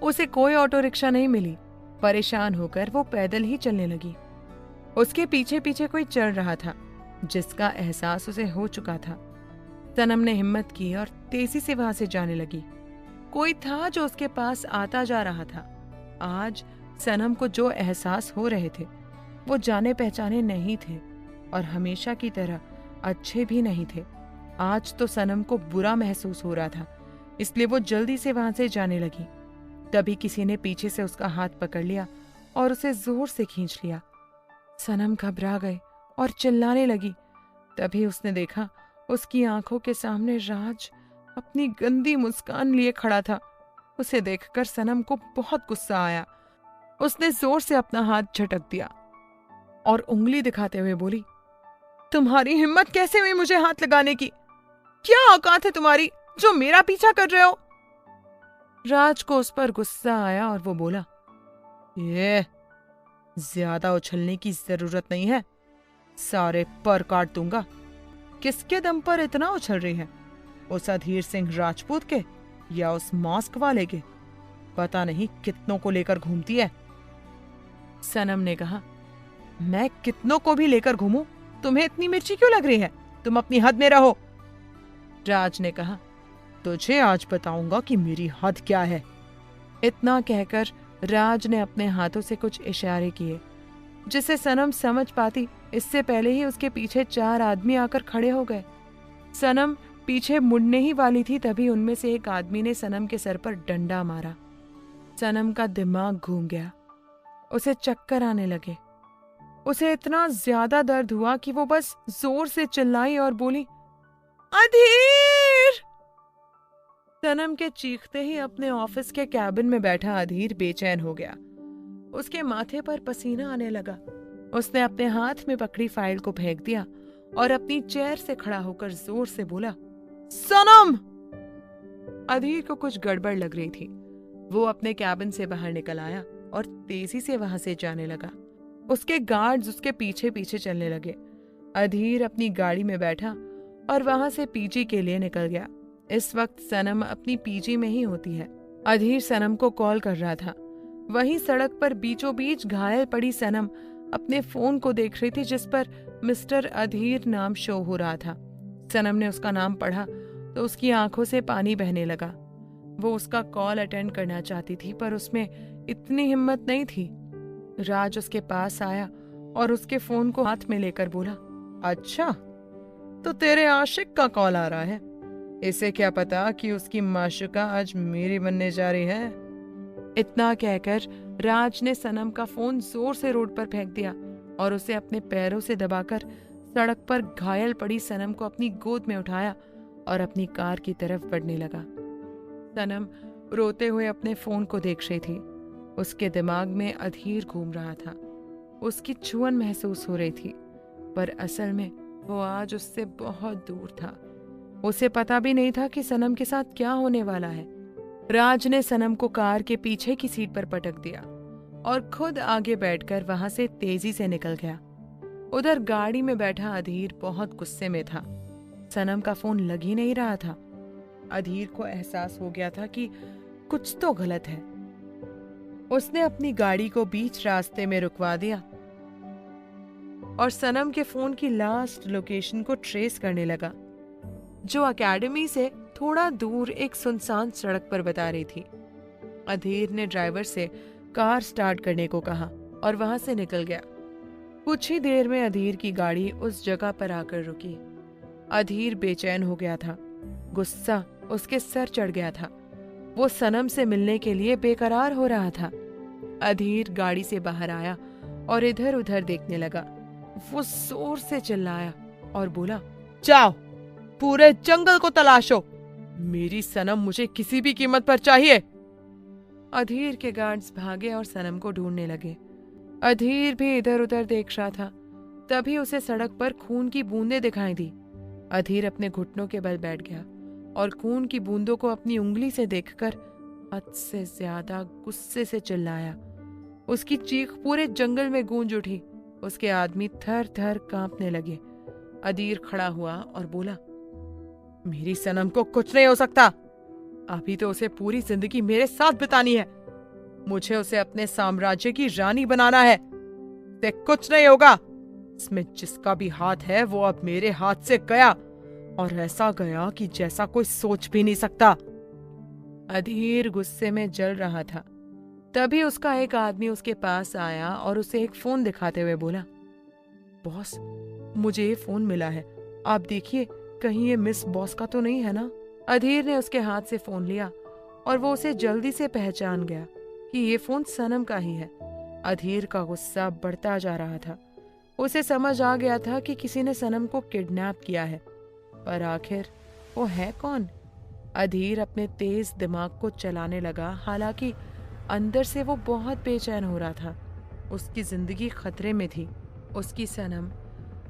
उसे कोई ऑटो रिक्शा नहीं मिली। परेशान होकर वो पैदल ही चलने लगी। उसके पीछे पीछे कोई चल रहा था, जिसका एहसास उसे हो चुका था। सनम ने हिम्मत की और तेजी से वहां से जाने लगी। कोई था जो उसके पास आता जा रहा था। आज सनम को जो एहसास हो रहे थे वो जाने पहचाने नहीं थे और हमेशा की तरह अच्छे भी नहीं थे। आज तो सनम को बुरा महसूस हो रहा था, इसलिए वो जल्दी से वहां से जाने लगी। तभी किसी ने पीछे से उसका हाथ पकड़ लिया और उसे जोर से खींच लिया। सनम घबरा गई और चिल्लाने लगी। तभी उसने देखा उसकी आंखों के सामने राज अपनी गंदी मुस्कान लिए खड़ा था। उसे देखकर सनम को बहुत गुस्सा आया। उसने जोर से अपना हाथ झटक दिया और उंगली दिखाते हुए बोली, तुम्हारी हिम्मत कैसे हुई मुझे हाथ लगाने की? क्या औकात है तुम्हारी जो मेरा पीछा कर रहे हो? राज को उस पर गुस्सा आया और वो बोला, ये ज्यादा उछलने की जरूरत नहीं है, सारे पर काट दूंगा। किसके दम पर इतना उछल रही है? उस अधीर सिंह राजपूत के या उस मास्क वाले के? पता नहीं कितनों को लेकर घूमती है। सनम ने कहा, मैं कितनों को भी लेकर घूमूं, तुम्हें इतनी मिर्ची क्यों लग रही है? तुम अपनी हद में रहो। राज ने कहा, तुझे आज बताऊंगा कि मेरी हद क्या है। इतना कहकर राज ने अपने हाथों से कुछ इशारे किए जिसे सनम समझ पाती इससे पहले ही उसके पीछे 4 आदमी आकर खड़े हो गए। सनम पीछे मुड़ने ही वाली थी तभी उनमें से एक आदमी ने सनम के सर पर डंडा मारा। सनम का दिमाग घूम गया, उसे चक्कर आने लगे। उसे इतना ज्यादा दर्द हुआ कि वो बस जोर से चिल्लाई और बोली, अधीर! सनम के चीखते ही अपने ऑफिस के कैबिन में बैठा अधीर बेचैन हो गया। उसके माथे पर पसीना आने लगा। उसने अपने हाथ में पकड़ी फाइल को फेंक दिया और अपनी चेयर से खड़ा होकर जोर से बोला, सनम! अधीर को कुछ गड़बड़ लग रही थी। वो अपने कैबिन से बाहर निकल आया और तेजी से वहां से जाने लगा। उसके गार्ड्स उसके पीछे पीछे चलने लगे। अधीर अपनी गाड़ी में बैठा और वहां से पीजी के लिए निकल गया। इस वक्त सनम अपनी पीजी में ही होती है। अधीर सनम को कॉल कर रहा था। वहीं सड़क पर बीचों बीच घायल पड़ी सनम अपने फोन को देख रही थी जिस पर मिस्टर अधीर नाम शो हो रहा था। सनम ने उसका नाम पढ़ा तो उसकी आंखों से पानी बहने लगा। वो उसका कॉल अटेंड करना चाहती थी पर उसमें इतनी हिम्मत नहीं थी। राज उसके पास आया और उसके फोन को हाथ में लेकर बोला, अच्छा तो तेरे आशिक का कॉल आ रहा है। इसे क्या पता कि उसकी माशुका आज मेरी बनने जा रही है। इतना कहकर राज ने सनम का फोन जोर से रोड पर फेंक दिया और उसे अपने पैरों से दबाकर सड़क पर घायल पड़ी सनम को अपनी गोद में उठाया और अपनी कार की तरफ बढ़ने लगा। सनम रोते हुए अपने फोन को देख रही थी। उसके दिमाग में अधीर घूम रहा था। उसकी छुअन महसूस हो रही थी पर असल में वो आज उससे बहुत दूर था। उसे पता भी नहीं था कि सनम के साथ क्या होने वाला है। राज ने सनम को कार के पीछे की सीट पर पटक दिया और खुद आगे बैठकर वहां से तेजी से निकल गया। उधर गाड़ी में बैठा अधीर बहुत गुस्से में था। सनम का फोन लग ही नहीं रहा था। अधीर को एहसास हो गया था कि कुछ तो गलत है। उसने अपनी गाड़ी को बीच रास्ते में रुकवा दिया और सनम के फोन की लास्ट लोकेशन को ट्रेस करने लगा जो एकेडमी से थोड़ा दूर एक सुनसान सड़क पर बता रही थी। अधीर ने ड्राइवर से कार स्टार्ट करने को कहा और वहां से निकल गया। कुछ ही देर में अधीर की गाड़ी उस जगह पर आकर रुकी। अधीर बेचैन हो गया था। गुस्सा उसके सर चढ़ गया था। वो सनम से मिलने के लिए बेकरार हो रहा था। अधीर गाड़ी से बाहर आया और इधर उधर देखने लगा। वो जोर से चिल्लाया और बोला, जाओ पूरे जंगल को तलाशो, मेरी सनम मुझे किसी भी कीमत पर चाहिए। अधीर के गार्ड्स भागे और सनम को ढूंढने लगे। अधीर भी इधर उधर देख रहा था। तभी उसे सड़क पर खून की बूंदें दिखाई दी। अधीर अपने घुटनों के बल बैठ गया और खून की बूंदों को अपनी उंगली से देखकर हद से ज्यादा गुस्से से चिल्लाया। उसकी चीख पूरे जंगल में गूंज उठी। उसके आदमी थर थर कांपने लगे। अधीर खड़ा हुआ और बोला, मेरी सनम को कुछ नहीं हो सकता। अभी तो उसे पूरी जिंदगी मेरे साथ बितानी है। मुझे उसे अपने साम्राज्य की रानी बनाना है। ते कुछ नहीं होगा। इसमें जिसका भी हाथ है वो अब मेरे हाथ से गया और ऐसा गया कि जैसा कोई सोच भी नहीं सकता। अधीर गुस्से में जल रहा था। तभी उसका एक आदमी उसके पास आया और उसे एक फोन दिखाते हुए बोला, बॉस मुझे ये फोन मिला है, आप देखिए कहीं ये मिस बॉस का तो नहीं है ना। अधीर ने उसके हाथ से फोन लिया और वो उसे जल्दी से पहचान गया कि ये फोन सनम का ही है। अधीर का गुस्सा बढ़ता जा रहा था। उसे समझ आ गया था कि किसी ने सनम को किडनैप किया है, पर आखिर वो है कौन? अधीर अपने तेज दिमाग को चलाने लगा, हालांकि अंदर से वो बहुत बेचैन हो रहा था। उसकी जिंदगी खतरे में थी। उसकी सनम,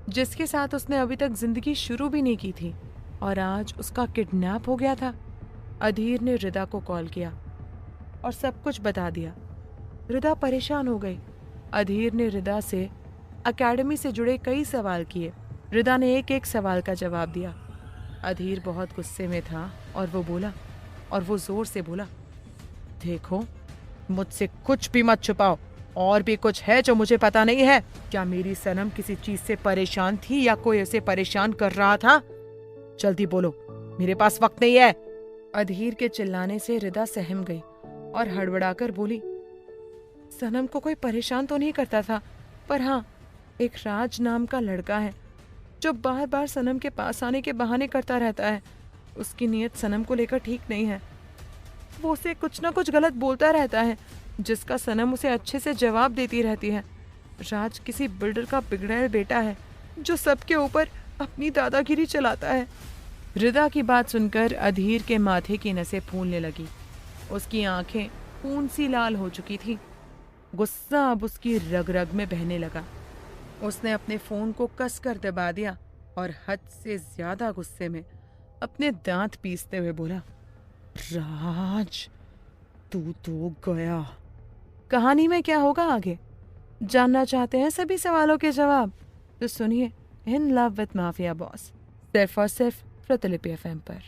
जिसके साथ उसने अभी तक जिंदगी शुरू भी नहीं की थी, और आज उसका किडनैप हो गया था। अधीर ने रिदा को कॉल किया और सब कुछ बता दिया। रिदा परेशान हो गई। अधीर ने रिदा से एकेडमी से जुड़े कई सवाल किए। रिदा ने एक एक सवाल का जवाब दिया। अधीर बहुत गुस्से में था और वो जोर से बोला, देखो, मुझसे कुछ भी मत छुपाओ। और भी कुछ है जो मुझे पता नहीं है? क्या मेरी सनम किसी चीज से परेशान थी या कोई उसे परेशान कर रहा था? जल्दी बोलो, मेरे पास वक्त नहीं है। अधीर के चिल्लाने से रिदा सहम गई और हड़बड़ाकर बोली, सनम को कोई परेशान तो नहीं करता था, पर हाँ, एक राज नाम का लड़का है जो बार बार सनम के पास आने के बहाने करता रहता है। उसकी नीयत सनम को लेकर ठीक नहीं है। वो उसे कुछ ना कुछ गलत बोलता रहता है, जिसका सनम उसे अच्छे से जवाब देती रहती है। राज किसी बिल्डर का बिगड़ैल बेटा है जो सबके ऊपर अपनी दादागिरी चलाता है। रिदा की बात सुनकर अधीर के माथे की नसें फूलने लगी। उसकी आंखें खून सी लाल हो चुकी थी। गुस्सा अब उसकी रग रग में बहने लगा। उसने अपने फोन को कसकर दबा दिया और हद से ज्यादा गुस्से में अपने दांत पीसते हुए बोला, राज, तू तो गया। कहानी में क्या होगा आगे? जानना चाहते हैं सभी सवालों के जवाब? तो सुनिए in love with mafia boss, सिर्फ और सिर्फ प्रतिलिपि एफएम पर।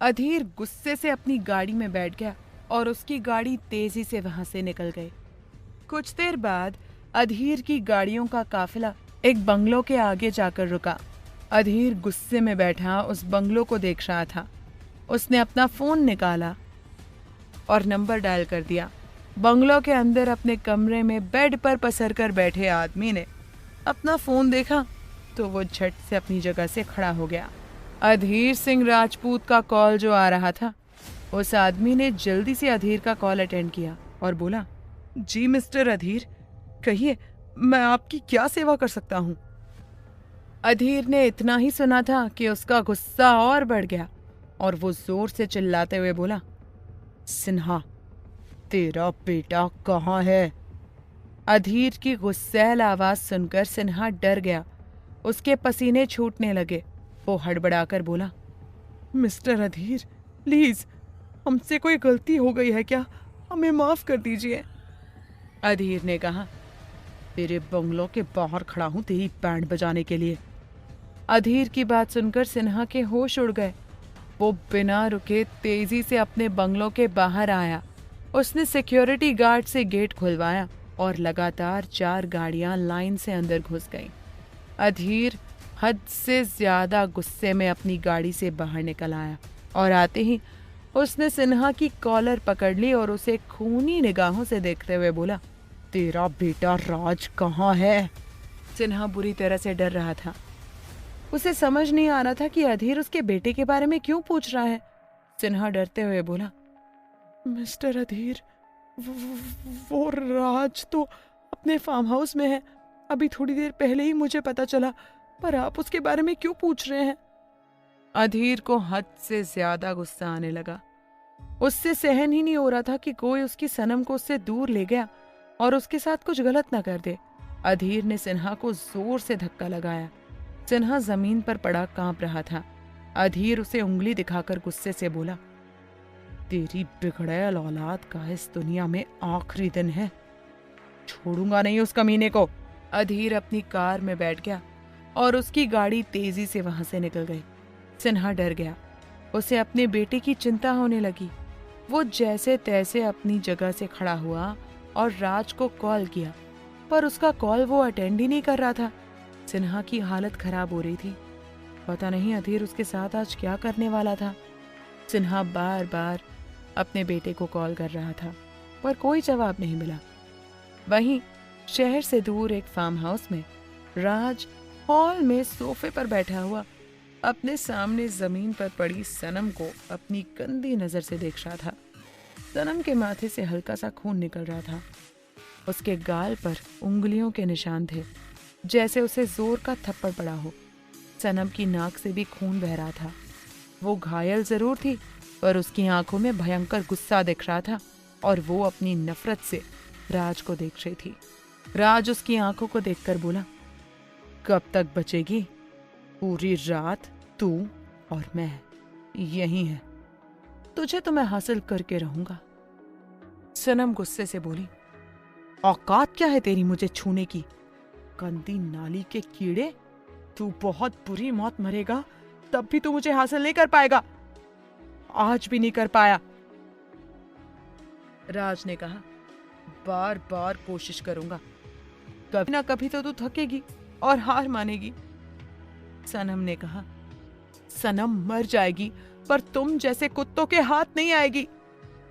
अधीर गुस्से से अपनी गाड़ी में बैठ गया और उसकी गाड़ी तेजी से वहां से निकल गई। कुछ देर बाद अधीर की गाड़ियों का काफिला एक बंगलो के आगे जाकर रुका। अधीर गुस्से में बैठा उस बंगलो को देख रहा था। उसने अपना फोन निकाला और नंबर डायल कर दिया। बंगलो के अंदर अपने कमरे में बेड पर पसरकर बैठे आदमी ने अपना फोन देखा तो वो झट से अपनी जगह से खड़ा हो गया। अधीर सिंह राजपूत का कॉल जो आ रहा था, उस आदमी ने जल्दी से अधीर का कॉल अटेंड किया और बोला, जी मिस्टर अधीर, कहिए, मैं आपकी क्या सेवा कर सकता हूँ? अधीर ने इतना ही सुना था कि उसका गुस्सा और बढ़ गया और वो जोर से चिल्लाते हुए बोला, सिन्हा, तेरा बेटा कहाँ है? अधीर की गुस्सैल आवाज सुनकर सिन्हा डर गया। उसके पसीने छूटने लगे। वो हड़बड़ाकर बोला, मिस्टर अधीर, प्लीज, हमसे कोई गलती हो गई है क्या? हमें माफ कर दीजिए। अधीर ने कहा, तेरे बंगलों के बाहर खड़ा हूं तेरी बैंड बजाने के लिए। अधीर की बात सुनकर सिन्हा के होश उड़ गए। वो बिना रुके तेजी से अपने बंगलों के बाहर आया। उसने सिक्योरिटी गार्ड से गेट खुलवाया और लगातार 4 गाड़ियां लाइन से अंदर घुस गईं। अधीर हद से ज्यादा गुस्से में अपनी गाड़ी से बाहर निकल आया और आते ही उसने सिन्हा की कॉलर पकड़ ली और उसे खूनी निगाहों से देखते हुए बोला, तेरा बेटा राज कहाँ है? सिन्हा बुरी तरह से डर रहा था। उसे समझ नहीं आ रहा था कि अधीर उसके बेटे के बारे में क्यों पूछ रहा है। सिन्हा डरते हुए बोला, मिस्टर अधीर, वो राज तो अपने फार्म हाउस में है। अभी थोड़ी देर पहले ही मुझे पता चला, पर आप उसके बारे में क्यों पूछ रहे हैं? अधीर को हद से ज्यादा गुस्सा आने लगा। उससे सहन ही नहीं हो रहा था कि कोई उसकी सनम को उससे दूर ले गया और उसके साथ कुछ गलत ना कर दे। अधीर ने सिन्हा को जोर से धक्का लगाया। सिन्हा जमीन पर पड़ा कांप रहा था। अधीर उसे उंगली दिखाकर गुस्से से बोला, तेरी बिगड़ैल औलाद का इस दुनिया में आखिरी दिन है, छोड़ूंगा नहीं उस कमीने को। अधीर अपनी कार में बैठ गया और उसकी गाड़ी तेजी से वहां से निकल गई। सिन्हा डर गया। उसे अपने बेटे की चिंता होने लगी। वो जैसे तैसे अपनी जगह से खड़ा हुआ और राज को कॉल किया, पर उसका कॉल वो अटेंड ही नहीं कर रहा था। सिन्हा की हालत खराब हो रही थी। पता नहीं अधीर उसके साथ आज क्या करने वाला था। सिन्हा बार बार अपने बेटे को कॉल कर रहा था, पर कोई जवाब नहीं मिला। वहीं शहर से दूर एक फार्म हाउस में राज हॉल में सोफे पर बैठा हुआ अपने सामने जमीन पर पड़ी सनम को अपनी गंदी नजर से देख रहा था। सनम के माथे से हल्का सा खून निकल रहा था। उसके गाल पर उंगलियों के निशान थे, जैसे उसे जोर का थप्पड़ पड़ा हो। सनम की नाक से भी खून बह रहा था। वो घायल जरूर थी, पर उसकी आंखों में भयंकर गुस्सा दिख रहा था और वो अपनी नफरत से राज को देख रही थी। राज उसकी आंखों को देखकर बोला, कब तक बचेगी? पूरी रात तू और मैं यही है। तुझे तो मैं हासिल करके रहूंगा। सनम गुस्से से बोली, औकात क्या है तेरी मुझे छूने की? गंदी नाली के कीड़े, तू बहुत बुरी मौत मरेगा, तब भी तू मुझे हासिल नहीं कर पाएगा। आज भी नहीं कर पाया। राज ने कहा, बार बार कोशिश करूंगा, कभी ना कभी तो तू थकेगी और हार मानेगी। सनम ने कहा, सनम मर जाएगी पर तुम जैसे कुत्तों के हाथ नहीं आएगी।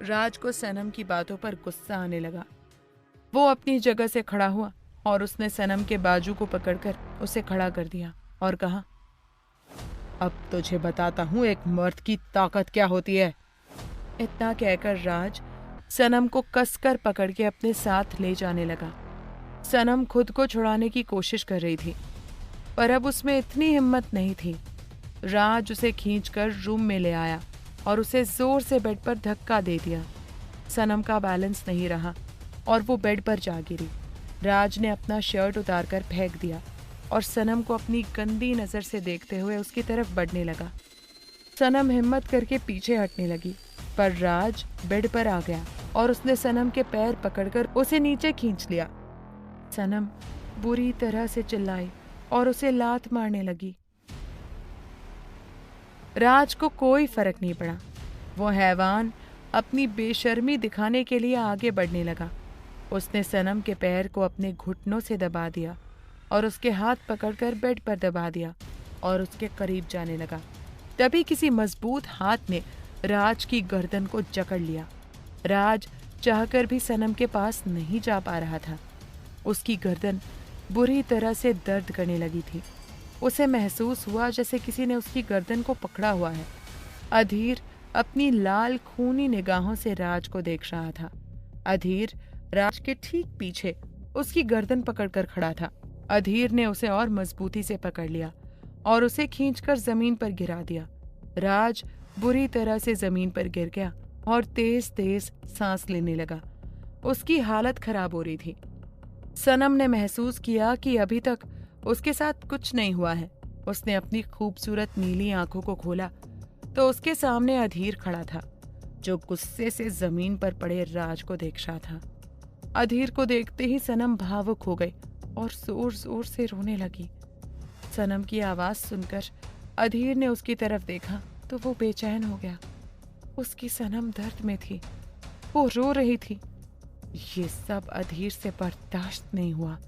राज को सनम की बातों पर गुस्सा आने लगा। वो अपनी जगह से खड़ा हुआ और उसने सनम के बाजू को पकड़कर उसे खड़ा कर दिया और कहा, अब तुझे बताता हूं एक मर्द की ताकत क्या होती है। इतना कहकर राज सनम को कसकर पकड़ के अपने साथ ले जाने लगा। सनम खुद को छुड़ाने की कोशिश कर रही थी, पर अब उसमें इतनी हिम्मत नहीं थी। राज उसे खींचकर रूम में ले आया और उसे जोर से बेड पर धक्का दे दिया। सनम का बैलेंस नहीं रहा और वो बेड पर जा गिरी। राज ने अपना शर्ट उतारकर फेंक दिया और सनम को अपनी गंदी नजर से देखते हुए उसकी तरफ बढ़ने लगा। सनम हिम्मत करके पीछे हटने लगी, पर राज बेड पर आ गया और उसने सनम के पैर पकड़कर उसे नीचे खींच लिया। सनम बुरी तरह से चिल्लाई और उसे लात मारने लगी। राज को कोई फर्क नहीं पड़ा। वो हैवान अपनी बेशर्मी दिखाने के लिए आगे बढ़ने लगा। उसने सनम के पैर को अपने घुटनों से दबा दिया और उसके हाथ पकड़कर बेड पर दबा दिया और उसके करीब जाने लगा। तभी किसी मजबूत हाथ ने राज की गर्दन को जकड़ लिया। राज चाहकर भी सनम के पास नहीं जा पा रहा था। उसकी गर्दन बुरी तरह से दर्द करने लगी थी। उसे महसूस हुआ जैसे किसी ने उसकी गर्दन को पकड़ा हुआ है। अधीर अपनी लाल खूनी निगाहों से राज को देख रहा था। अधीर राज के ठीक पीछे उसकी गर्दन पकड़कर खड़ा था। अधीर ने उसे और मजबूती से पकड़ लिया और उसे खींचकर जमीन पर गिरा दिया। राज बुरी तरह से जमीन पर गिर गया और तेज तेज सांस लेने लगा। उसकी हालत खराब हो रही थी। सनम ने महसूस किया कि अभी तक उसके साथ कुछ नहीं हुआ है। उसने अपनी खूबसूरत नीली आंखों को खोला तो उसके सामने अधीर खड़ा था, जो गुस्से से जमीन पर पड़े राज को देख रहा था। अधीर को देखते ही सनम भावुक हो गई और जोर जोर से रोने लगी। सनम की आवाज सुनकर अधीर ने उसकी तरफ देखा तो वो बेचैन हो गया। उसकी सनम दर्द में थी, वो रो रही थी। ये सब अधीर से बर्दाश्त नहीं हुआ।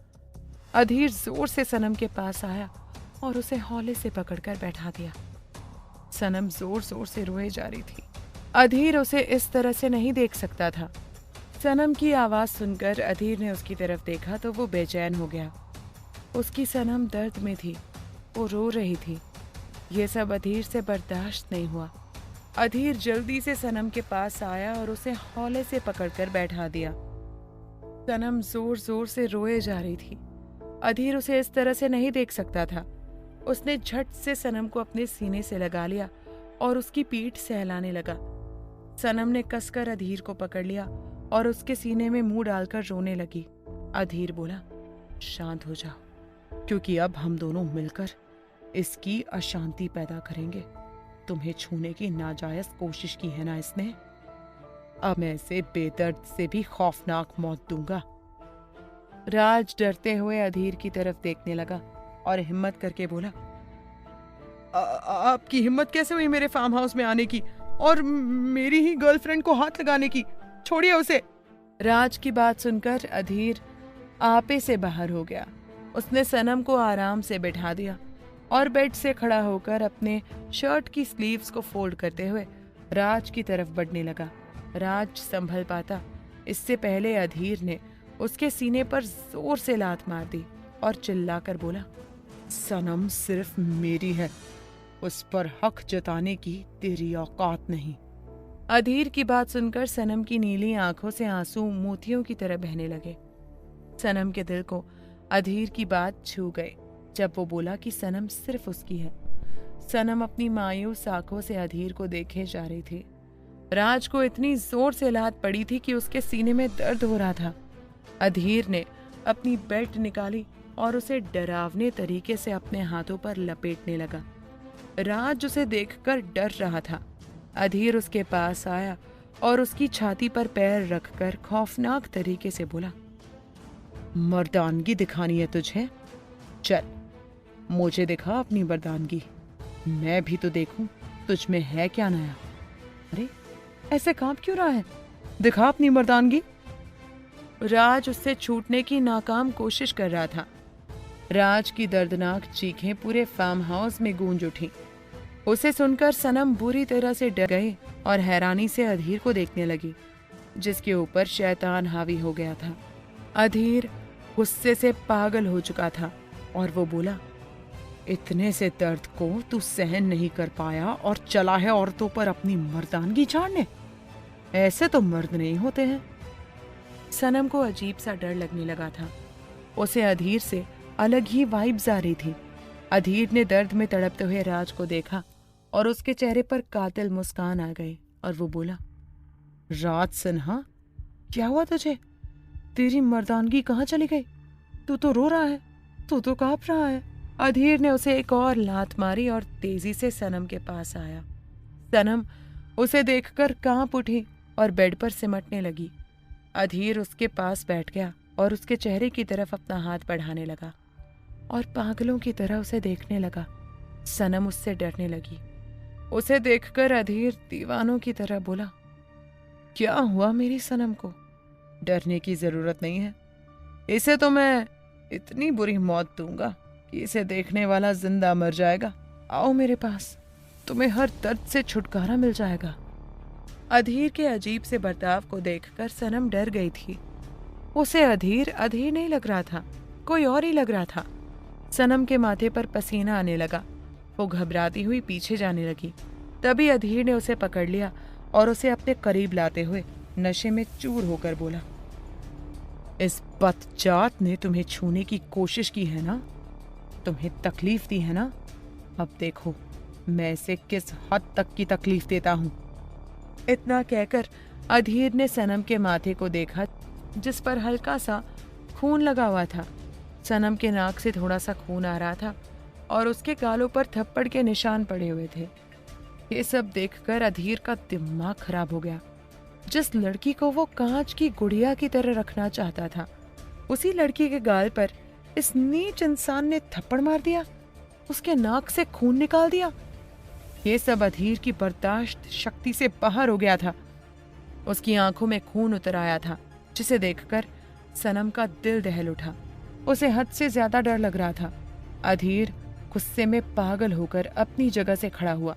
अधीर जोर से सनम के पास आया और उसे हौले से पकड़कर बैठा दिया। सनम जोर जोर से रोए जा रही थी। अधीर उसे इस तरह से नहीं देख सकता था। सनम की आवाज सुनकर अधीर ने उसकी तरफ देखा तो वो बेचैन हो गया। उसकी सनम दर्द में थी, वो रो रही थी। ये सब अधीर से बर्दाश्त नहीं हुआ। अधीर जल्दी से सनम के पास आया और उसे हौले से पकड़कर बैठा दिया। सनम जोर जोर से रोए जा रही थी। अधीर उसे इस तरह से नहीं देख सकता था। उसने झट से सनम को अपने सीने से लगा लिया और उसकी पीठ सहलाने लगा। सनम ने कसकर अधीर को पकड़ लिया और उसके सीने में मुंह डालकर रोने लगी। अधीर बोला, शांत हो जाओ, क्योंकि अब हम दोनों मिलकर इसकी अशांति पैदा करेंगे। तुम्हें छूने की नाजायज कोशिश की है ना इसने, अब मैं इसे बेदर्द से भी खौफनाक मौत दूंगा। राज डरते हुए अधीर की तरफ देखने लगा और हिम्मत करके बोला, आपकी हिम्मत कैसे हुई मेरे फार्म हाउस में आने की और मेरी ही गर्लफ्रेंड को हाथ लगाने की? छोड़िए उसे। राज की बात सुनकर अधीर आपे से बाहर हो गया। उसने सनम को आराम से बैठा दिया और बेड से खड़ा होकर अपने शर्ट की स्लीव्स को फोल्ड करते हुए राज की तरफ बढ़ने लगा। राज संभल पाता इससे पहले अधीर ने उसके सीने पर जोर से लात मार दी और चिल्लाकर बोला, सनम सिर्फ मेरी है, उस पर हक जताने की तेरी औकात नहीं। अधीर की बात सुनकर सनम की नीली आंखों से आंसू मोतियों की तरह बहने लगे। सनम के दिल को अधीर की बात छू गई जब वो बोला कि सनम सिर्फ उसकी है। सनम अपनी मायूस आंखों से अधीर को देखे जा रही थी। राज को इतनी जोर से लात पड़ी थी कि उसके सीने में दर्द हो रहा था। अधीर ने अपनी बेल्ट निकाली और उसे डरावने तरीके से अपने हाथों पर लपेटने लगा। राज उसे देखकर डर रहा था। अधीर उसके पास आया और उसकी छाती पर पैर रखकर खौफनाक तरीके से बोला, मर्दानगी दिखानी है तुझे? चल मुझे दिखा अपनी मर्दानगी, मैं भी तो देखूं तुझ में है क्या नया। अरे ऐसे कांप क्यों रहा है? दिखा अपनी मर्दानगी। राज उससे छूटने की नाकाम कोशिश कर रहा था। राज की दर्दनाक चीखें पूरे फार्म हाउस में गूंज उठी। उसे सुनकर सनम बुरी तरह से डर गई और हैरानी से अधीर को देखने लगी, जिसके ऊपर शैतान हावी हो गया था। अधीर गुस्से से पागल हो चुका था और वो बोला, इतने से दर्द को तू सहन नहीं कर पाया और चला है औरतों पर अपनी मर्दानगी झाड़ने? ऐसे तो मर्द नहीं होते हैं। सनम को अजीब सा डर लगने लगा था। उसे अधीर से अलग ही वाइब्स आ रही थी। अधीर ने दर्द में तड़पते हुए राज को देखा और उसके चेहरे पर कातिल मुस्कान आ गई और वो बोला, राज सिन्हा, क्या हुआ तुझे? तेरी मर्दानगी कहाँ चली गई? तू तो रो रहा है, तू तो कांप रहा है। अधीर ने उसे एक और लात मारी और तेजी से सनम के पास आया। सनम उसे देखकर कांप उठी और बेड पर सिमटने लगी। अधीर उसके पास बैठ गया और उसके चेहरे की तरफ अपना हाथ बढ़ाने लगा और पागलों की तरह उसे देखने लगा। सनम उससे डरने लगी। उसे देखकर अधीर दीवानों की तरह बोला, क्या हुआ मेरी सनम को? डरने की जरूरत नहीं है। इसे तो मैं इतनी बुरी मौत दूंगा कि इसे देखने वाला जिंदा मर जाएगा। आओ मेरे पास, तुम्हें हर दर्द से छुटकारा मिल जाएगा। अधीर के अजीब से बर्ताव को देखकर सनम डर गई थी। उसे अधीर नहीं लग रहा था, कोई और ही लग रहा था। सनम के माथे पर पसीना आने लगा। वो घबराती हुई पीछे जाने लगी। तभी अधीर ने उसे पकड़ लिया और उसे अपने करीब लाते हुए नशे में चूर होकर बोला, इस बदजात ने तुम्हें छूने की कोशिश की है ना? तुम्हें तकलीफ दी है ना? अब देखो मैं इसे किस हद तक की तकलीफ देता हूँ। इतना कहकर अधीर ने सनम के माथे को देखा, जिस पर हल्का सा खून लगा हुआ था। सनम के नाक से थोड़ा सा खून आ रहा था और उसके गालों पर थप्पड़ के निशान पड़े हुए थे। ये सब देखकर अधीर का दिमाग खराब हो गया। जिस लड़की को वो कांच की गुड़िया की तरह रखना चाहता था, उसी लड़की के गाल पर इस नीच इंसान ने थप्पड़ मार दिया, उसके नाक से खून निकाल दिया। ये सब अधीर की बर्दाश्त शक्ति से बाहर हो गया था। उसकी आंखों में खून उतर आया था, जिसे देखकर सनम का दिल दहल उठा। उसे हद से ज्यादा डर लग रहा था। अधीर गुस्से में पागल होकर अपनी जगह से खड़ा हुआ।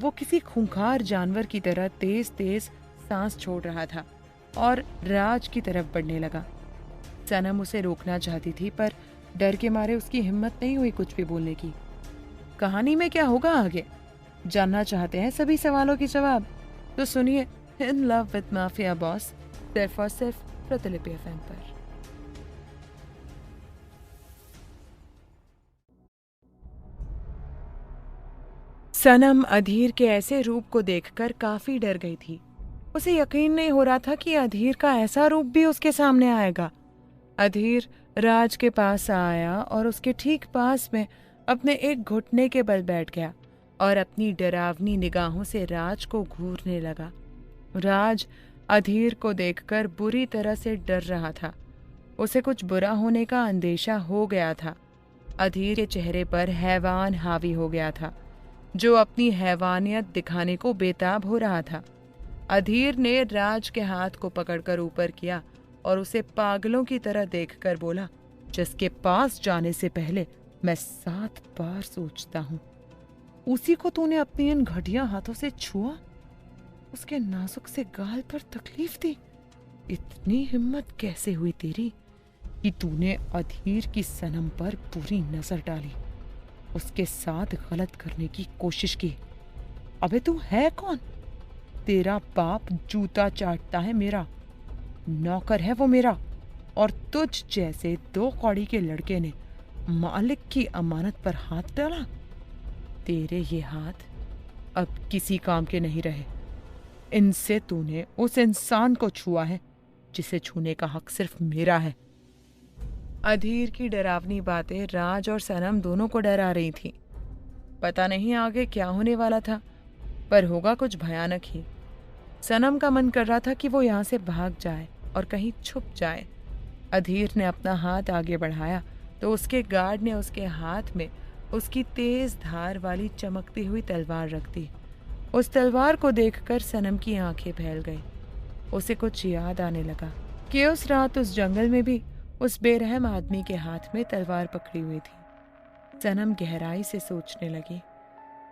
वो किसी खूंखार जानवर की तरह तेज तेज सांस छोड़ रहा था और राज की तरफ बढ़ने लगा। सनम उसे रोकना चाहती थी, पर डर के मारे उसकी हिम्मत नहीं हुई कुछ भी बोलने की। कहानी में क्या होगा आगे जानना चाहते हैं सभी सवालों के जवाब? तो सुनिए in love with mafia boss, सिर्फ और सिर्फ प्रतिलिपि एफएम पर। सनम अधीर के ऐसे रूप को देखकर काफी डर गई थी। उसे यकीन नहीं हो रहा था कि अधीर का ऐसा रूप भी उसके सामने आएगा। अधीर राज के पास आया और उसके ठीक पास में अपने एक घुटने के बल बैठ गया और अपनी डरावनी निगाहों से राज को घूरने लगा। राज अधीर को देखकर बुरी तरह से डर रहा था। उसे कुछ बुरा होने का अंदेशा हो गया था। अधीर के चेहरे पर हैवान हावी हो गया था, जो अपनी हैवानियत दिखाने को बेताब हो रहा था। अधीर ने राज के हाथ को पकड़कर ऊपर किया और उसे पागलों की तरह देखकर बोला, जिसके पास जाने से पहले मैं 7 बार सोचता हूँ। उसी को तूने अपनी इन घटिया हाथों से छुआ, उसके नाजुक से गाल पर तकलीफ दी। इतनी हिम्मत कैसे हुई तेरी कि तूने अधीर की सनम पर पूरी नजर डाली, उसके साथ गलत करने की कोशिश की? अबे तू है कौन? तेरा बाप जूता चाटता है मेरा, नौकर है वो मेरा, और तुझ जैसे 2 कौड़ी के लड़के ने मालिक की अमानत पर हाथ डाला। तेरे ये हाथ अब किसी काम के नहीं रहे। इनसे तूने उस इंसान को छुआ है जिसे छूने का हक सिर्फ मेरा है। अधीर की डरावनी बातें राज और सनम दोनों को डरा रही थी। पता नहीं आगे क्या होने वाला था, पर होगा कुछ भयानक ही। सनम का मन कर रहा था कि वो यहाँ से भाग जाए और कहीं छुप जाए। अधीर ने अपना हाथ आगे बढ़ाया तो उसके गार्ड ने उसके हाथ में उसकी तेज धार वाली चमकती हुई तलवार रख दी। उस तलवार को देखकर सनम की आंखें फैल गई। उसे कुछ याद आने लगा कि उस रात उस जंगल में भी उस बेरहम आदमी के हाथ में तलवार पकड़ी हुई थी। सनम गहराई से सोचने लगी।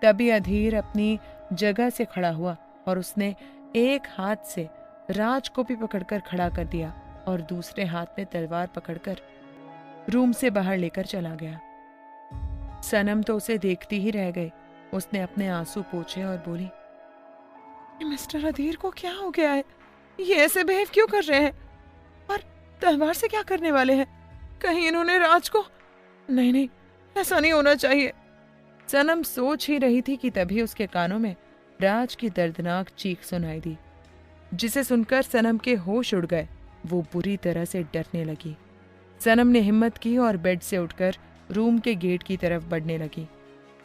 तभी अधीर अपनी जगह से खड़ा हुआ और उसने एक हाथ से राज को भी पकड़कर खड़ा कर दिया और दूसरे हाथ में तलवार पकड़कर रूम से बाहर लेकर चला गया। सनम तो उसे देखती ही रह गई। उसने अपने आंसू पोंछे और बोली, मिस्टर अधीर को क्या हो गया है? ये ऐसे बिहेव क्यों कर रहे हैं? और तलवार से क्या करने वाले हैं? कहीं इन्होंने राज को... नहीं नहीं, ऐसा नहीं होना चाहिए। सनम सोच ही रही थी कि तभी उसके कानों में राज की दर्दनाक चीख सुनाई दी, जिसे सुनकर सनम के होश उड़ गए। वो बुरी तरह से डरने लगी। सनम ने हिम्मत की और बेड से उठकर रूम के गेट की तरफ बढ़ने लगी।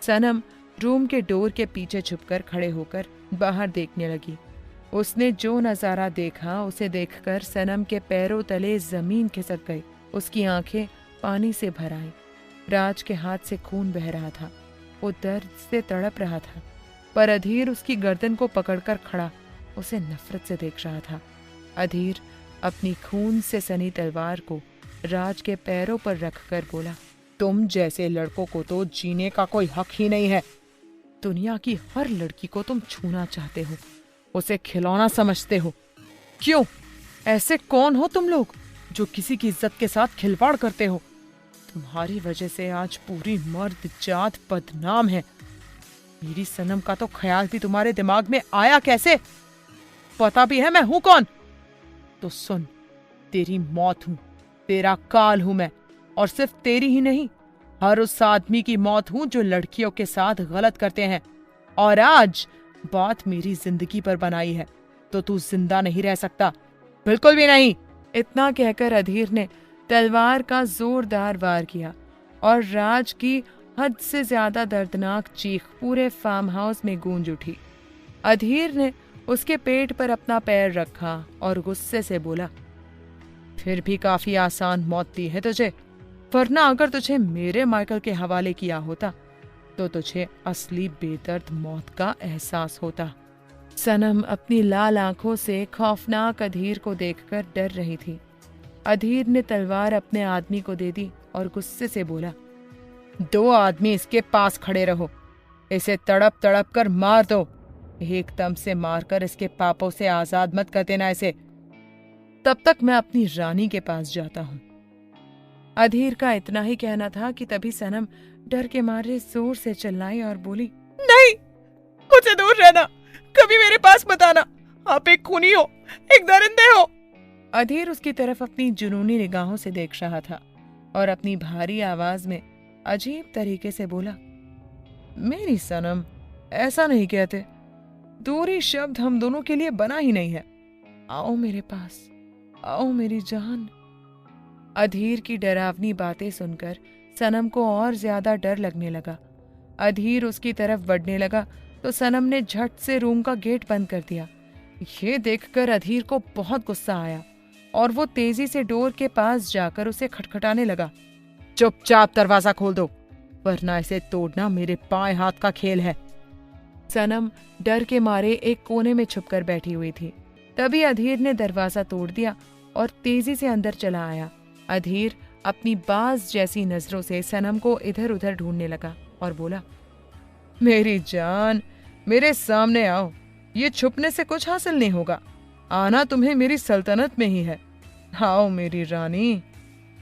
सनम रूम के डोर के पीछे छुपकर खड़े होकर बाहर देखने लगी। उसने जो नजारा देखा उसे देखकर सनम के पैरों तले जमीन खिसक गई। उसकी आंखें पानी से भर आईं। राज के हाथ से खून बह रहा था। वो दर्द से तड़प रहा था, पर अधीर उसकी गर्दन को पकड़कर खड़ा उसे नफरत से देख रहा था। अधीर अपनी खून से सनी तलवार को राज के पैरों पर रखकर बोला, तुम जैसे लड़कों को तो जीने का कोई हक ही नहीं है। दुनिया की हर लड़की को तुम छूना चाहते हो, उसे खिलौना समझते हो। क्यों? ऐसे कौन हो तुम लोग जो किसी की इज्जत के साथ खिलवाड़ करते हो? तुम्हारी वजह से आज पूरी मर्द जात बदनाम है। मेरी सनम का तो ख्याल भी तुम्हारे दिमाग में आया कैसे? पता भी है मैं हूं कौन? तो सुन, तेरी मौत हूं, तेरा काल हूं मैं, और सिर्फ तेरी ही नहीं, हर उस आदमी की मौत हूं जो लड़कियों के साथ गलत करते हैं। और आज बात मेरी जिंदगी पर बनाई है तो तू जिंदा नहीं रह सकता, बिल्कुल भी नहीं। इतना कहकर अधीर ने तलवार का जोरदार वार किया और राज की हद से ज्यादा दर्दनाक चीख पूरे फार्म हाउस में गूंज उठी। अधीर ने उसके पेट पर अपना पैर रखा और गुस्से से बोला, फिर भी काफी आसान मौत दी है तुझे, वरना अगर तुझे मेरे माइकल के हवाले किया होता तो तुझे असली बेदर्द मौत का एहसास होता। सनम अपनी लाल आंखों से खौफनाक अधीर को देखकर डर रही थी। अधीर ने तलवार अपने आदमी को दे दी और गुस्से से बोला, 2 आदमी इसके पास खड़े रहो, इसे तड़प तड़प कर मार दो, एकदम से मारकर इसके पापों से आजाद मत कर देना इसे, तब तक मैं अपनी रानी के पास जाता हूं। अधीर का इतना ही कहना था कि तभी सनम डर के मारे जोर से चिल्लाई और बोली, नहीं, मुझे दूर रहना, कभी मेरे पास मत आना, आप एक खूनी हो, एक दरिंदे हो। अधीर उसकी तरफ अपनी जुनूनी निगाहों से देख रहा था और अपनी भारी आवाज में अजीब तरीके से बोला, मेरी सनम, ऐसा नहीं कहते, दूरी शब्द हम दोनों के लिए बना ही नहीं है। आओ मेरे पास, आओ मेरी जान। अधीर की डरावनी बातें सुनकर सनम को और ज्यादा डर लगने लगा। अधीर उसकी तरफ बढ़ने लगा तो सनम ने झट से रूम का गेट बंद कर दिया। ये देखकर अधीर को बहुत गुस्सा आया और वो तेजी से डोर के पास जाकर उसे खटखटाने लगा, चुपचाप दरवाजा खोल दो, वरना इसे तोड़ना मेरे पाए हाथ का खेल है। सनम डर के मारे एक कोने में छुपकर बैठी हुई थी। तभी अधीर ने दरवाजा तोड़ दिया और तेजी से अंदर चला आया। अधीर अपनी बाज जैसी नजरों से सनम को इधर उधर ढूंढने लगा और बोला, मेरी जान, मेरे सामने आओ, ये छुपने से कुछ हासिल नहीं होगा, आना तुम्हें मेरी सल्तनत में ही है, आओ मेरी रानी।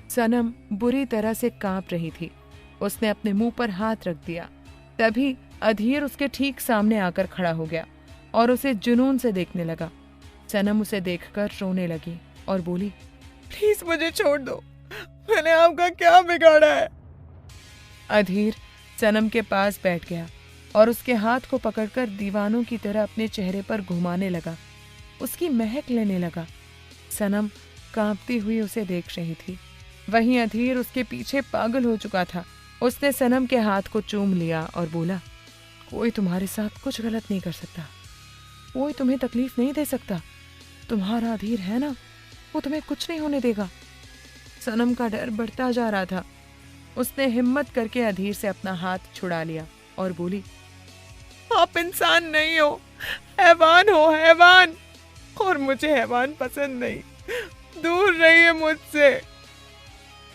सनम बुरी तरह से कांप रही थी। उसने अपने मुंह पर हाथ रख दिया। तभी अधीर उसके ठीक सामने आकर खड़ा हो गया। और उसे जुनून से देखने लगा। सनम उसे देखकर रोने लगी और बोली, प्लीज मुझे छोड़ दो, मैंने आपका क्या बिगाड़ा है। अधीर सनम के पास बैठ गया और उसके हाथ को पकड़कर दीवानों की तरह अपने चेहरे पर घुमाने लगा, उसकी महक लेने लगा। सनम कांपती हुई उसे देख रही थी। वहीं अधीर उसके पीछे पागल हो चुका था। उसने सनम के हाथ को चूम लिया और बोला, कोई तुम्हारे साथ कुछ गलत नहीं कर सकता, कोई तुम्हें तकलीफ नहीं दे सकता। तुम्हारा अधीर है ना, वो तुम्हें कुछ नहीं होने देगा। सनम का डर बढ़ता जा रहा था। उसने हिम्मत करके अधीर से अपना हाथ छुड़ा लिया और बोली, आप इंसान नहीं हो, हैवान हो, हैवान। और मुझे हैवान पसंद नहीं, दूर रहिए मुझसे।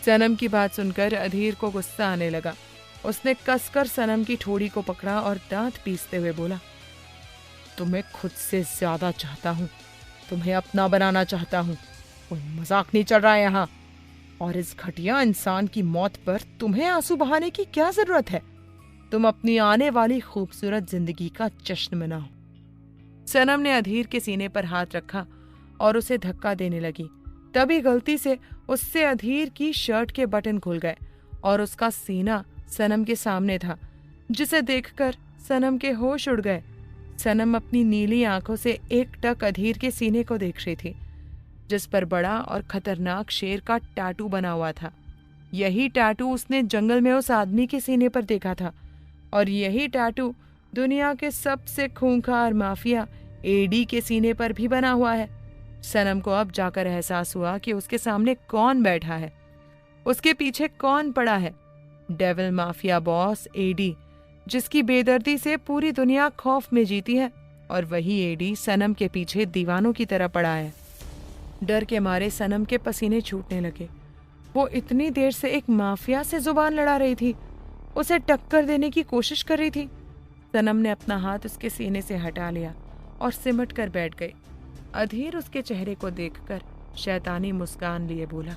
सनम की बात सुनकर अधीर को गुस्सा आने लगा। उसने कसकर सनम की ठोड़ी को पकड़ा और दांत पीसते हुए बोला, तुम्हें खुद से ज्यादा चाहता हूं, तुम्हें अपना बनाना चाहता हूं, कोई मजाक नहीं चल रहा है यहाँ। और इस घटिया इंसान की मौत पर तुम्हें आंसू बहाने की क्या जरूरत है? तुम अपनी आने वाली खूबसूरत जिंदगी का जश्न मनाओ। सनम ने अधीर के सीने पर हाथ रखा और उसे धक्का देने लगी। तभी गलती से उससे अधीर की शर्ट के बटन खुल गए और उसका सीना सनम के सामने था, जिसे देखकर सनम के होश उड़ गए। सनम अपनी नीली आंखों से एकटक अधीर के सीने को देख रही थी, जिस पर बड़ा और खतरनाक शेर का टैटू बना हुआ था। यही टैटू उसने जंगल में उस आदमी के सीने पर देखा था और यही टैटू दुनिया के सबसे खूंखार माफिया एडी के सीने पर भी बना हुआ है। सनम को अब जाकर एहसास हुआ कि उसके सामने कौन बैठा है, उसके पीछे कौन पड़ा है। डेविल माफिया बॉस एडी, जिसकी बेदर्दी से पूरी दुनिया खौफ में जीती है, और वही एडी सनम के पीछे दीवानों की तरह पड़ा है। डर के मारे सनम के पसीने छूटने लगे। वो इतनी देर से एक माफिया से जुबान लड़ा रही थी, उसे टक्कर देने की कोशिश कर रही थी। सनम ने अपना हाथ उसके सीने से हटा लिया और सिमट कर बैठ गई। अधीर उसके चेहरे को देखकर शैतानी मुस्कान लिए बोला,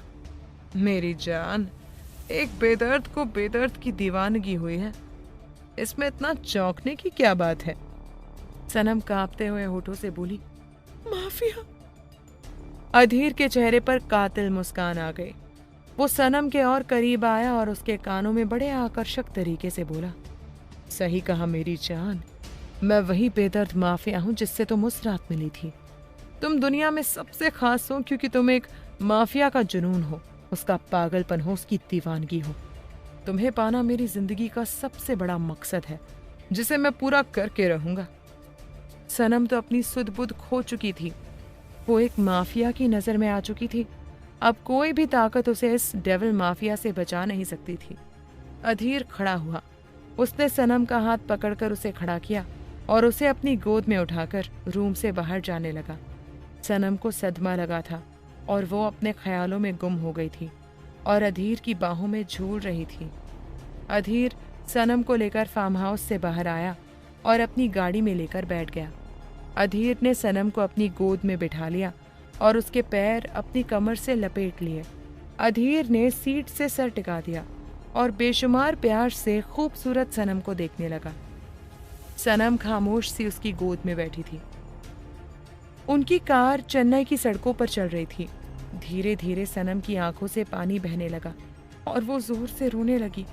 मेरी जान, एक बेदर्द को बेदर्द की दीवानगी हुई है, इसमें इतना चौंकने की क्या बात है? सनम कांपते हुए होठों से बोली, माफिया। अधीर के चेहरे पर कातिल मुस्कान आ गई। वो सनम के और करीब आया और उसके कानों में बड़े आकर्षक तरीके से बोला, सही कहा मेरी जान, मैं वही बेदर्द माफिया हूं जिससे तुम उस रात मिली थी। तुम दुनिया में सबसे खास हो क्योंकि तुम एक माफिया का जुनून हो, उसका पागलपन हो, उसकी दीवानगी हो। तुम्हें पाना मेरी जिंदगी का सबसे बड़ा मकसद है, जिसे मैं पूरा करके रहूंगा। सनम तो अपनी सुध बुध खो चुकी थी। वो एक माफिया की नजर में आ चुकी थी। अब कोई भी ताकत उसे इस डेविल माफिया से बचा नहीं सकती थी। अधीर खड़ा हुआ। उसने सनम का हाथ पकड़कर उसे खड़ा किया और उसे अपनी गोद में उठाकर रूम से बाहर जाने लगा। सनम को सदमा लगा था और वो अपने ख्यालों में गुम हो गई थी और अधीर की बाहों में झूल रही थी। अधीर सनम को लेकर फार्म हाउस से बाहर आया और अपनी गाड़ी में लेकर बैठ गया। अधीर ने सनम को अपनी गोद में बिठा लिया और उसके पैर अपनी कमर से लपेट लिए। अधीर ने सीट से सर टिका दिया और बेशुमार प्यार से खूबसूरत सनम को देखने लगा। सनम खामोश सी उसकी गोद में बैठी थी। उनकी कार चेन्नई की सड़कों पर चल रही थी। धीरे धीरे सनम की आंखों से पानी बहने लगा और वो जोर से रोने लगी।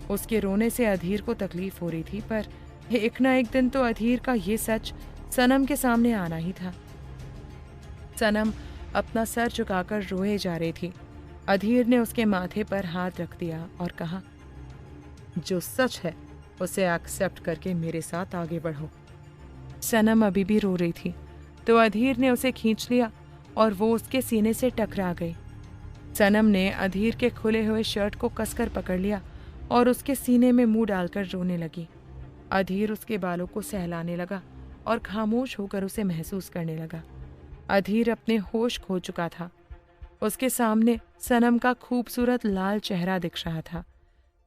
उसके रोने से अधीर को तकलीफ हो रही थी, पर एक ना एक दिन तो अधीर का ये सच सनम के सामने आना ही था। सनम अपना सर झुकाकर रोए जा रही थी। अधीर ने उसके माथे पर हाथ रख दिया और कहा, जो सच है उसे एक्सेप्ट करके मेरे साथ आगे बढ़ो। सनम अभी भी रो रही थी तो अधीर ने उसे खींच लिया और वो उसके सीने से टकरा गई। सनम ने अधीर के खुले हुए शर्ट को कसकर पकड़ लिया और उसके सीने में मुंह डालकर रोने लगी। अधीर उसके बालों को सहलाने लगा और खामोश होकर उसे महसूस करने लगा। अधीर अपने होश खो चुका था। उसके सामने सनम का खूबसूरत लाल चेहरा दिख रहा था।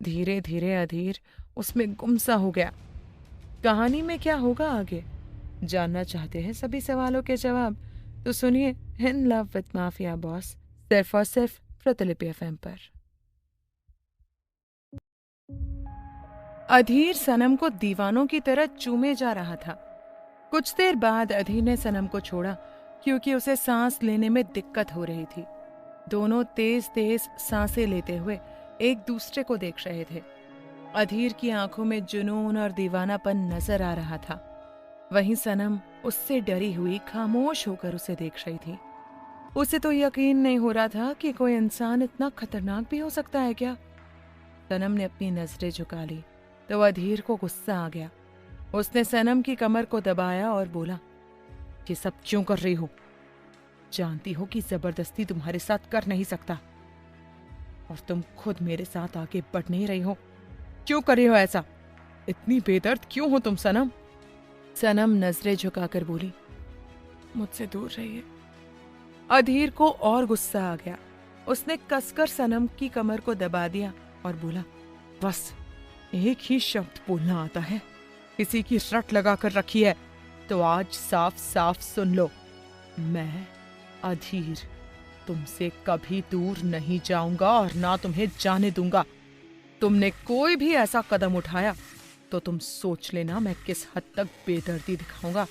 धीरे धीरे अधीर उसमें गुमसा हो गया। कहानी में क्या होगा आगे? जानना चाहते हैं सभी सवालों के जवाब? तो सुनिए in love with mafia boss, सिर्फ और सिर्फ प्रतिलिपि FM पर। अधीर सनम को दीवानों की तरह चूमे जा रहा था। कुछ देर बाद अधीर ने सनम को छोड़ा क्योंकि उसे सांस लेने में दिक्कत हो रही थी। दोनों तेज तेज सांसें लेते हुए एक दूसरे को देख रहे थे। अधीर की आंखों में जुनून और दीवानापन नजर आ रहा था। वहीं सनम उससे डरी हुई खामोश होकर उसे देख रही थी। उसे तो यकीन नहीं हो रहा था कि कोई इंसान इतना खतरनाक भी हो सकता है क्या। सनम ने अपनी नजरें झुका ली तो अधीर को गुस्सा आ गया। उसने सनम की कमर को दबाया और बोला, ये सब क्यों कर रही हो? जानती हो कि जबरदस्ती तुम्हारे साथ कर नहीं सकता और तुम खुद मेरे साथ आगे बढ़ नहीं रही हो। क्यों कर रही हो ऐसा? इतनी बेदर्द क्यों हो तुम सनम? सनम नजरें झुकाकर बोली, मुझसे दूर रहिए। अधीर को और गुस्सा आ गया। उसने कसकर सनम की कमर को दबा दिया और बोला, बस एक ही शब्द बोलना आता है, किसी की रट लगा कर रखी है तो आज साफ साफ सुन लो, मैं अधीर तुमसे कभी दूर नहीं जाऊंगा और ना तुम्हें जाने दूंगा। तुमने कोई भी ऐसा कदम उठाया तो तुम सोच लेना मैं किस हद तक बेदर्दी दिखाऊंगा।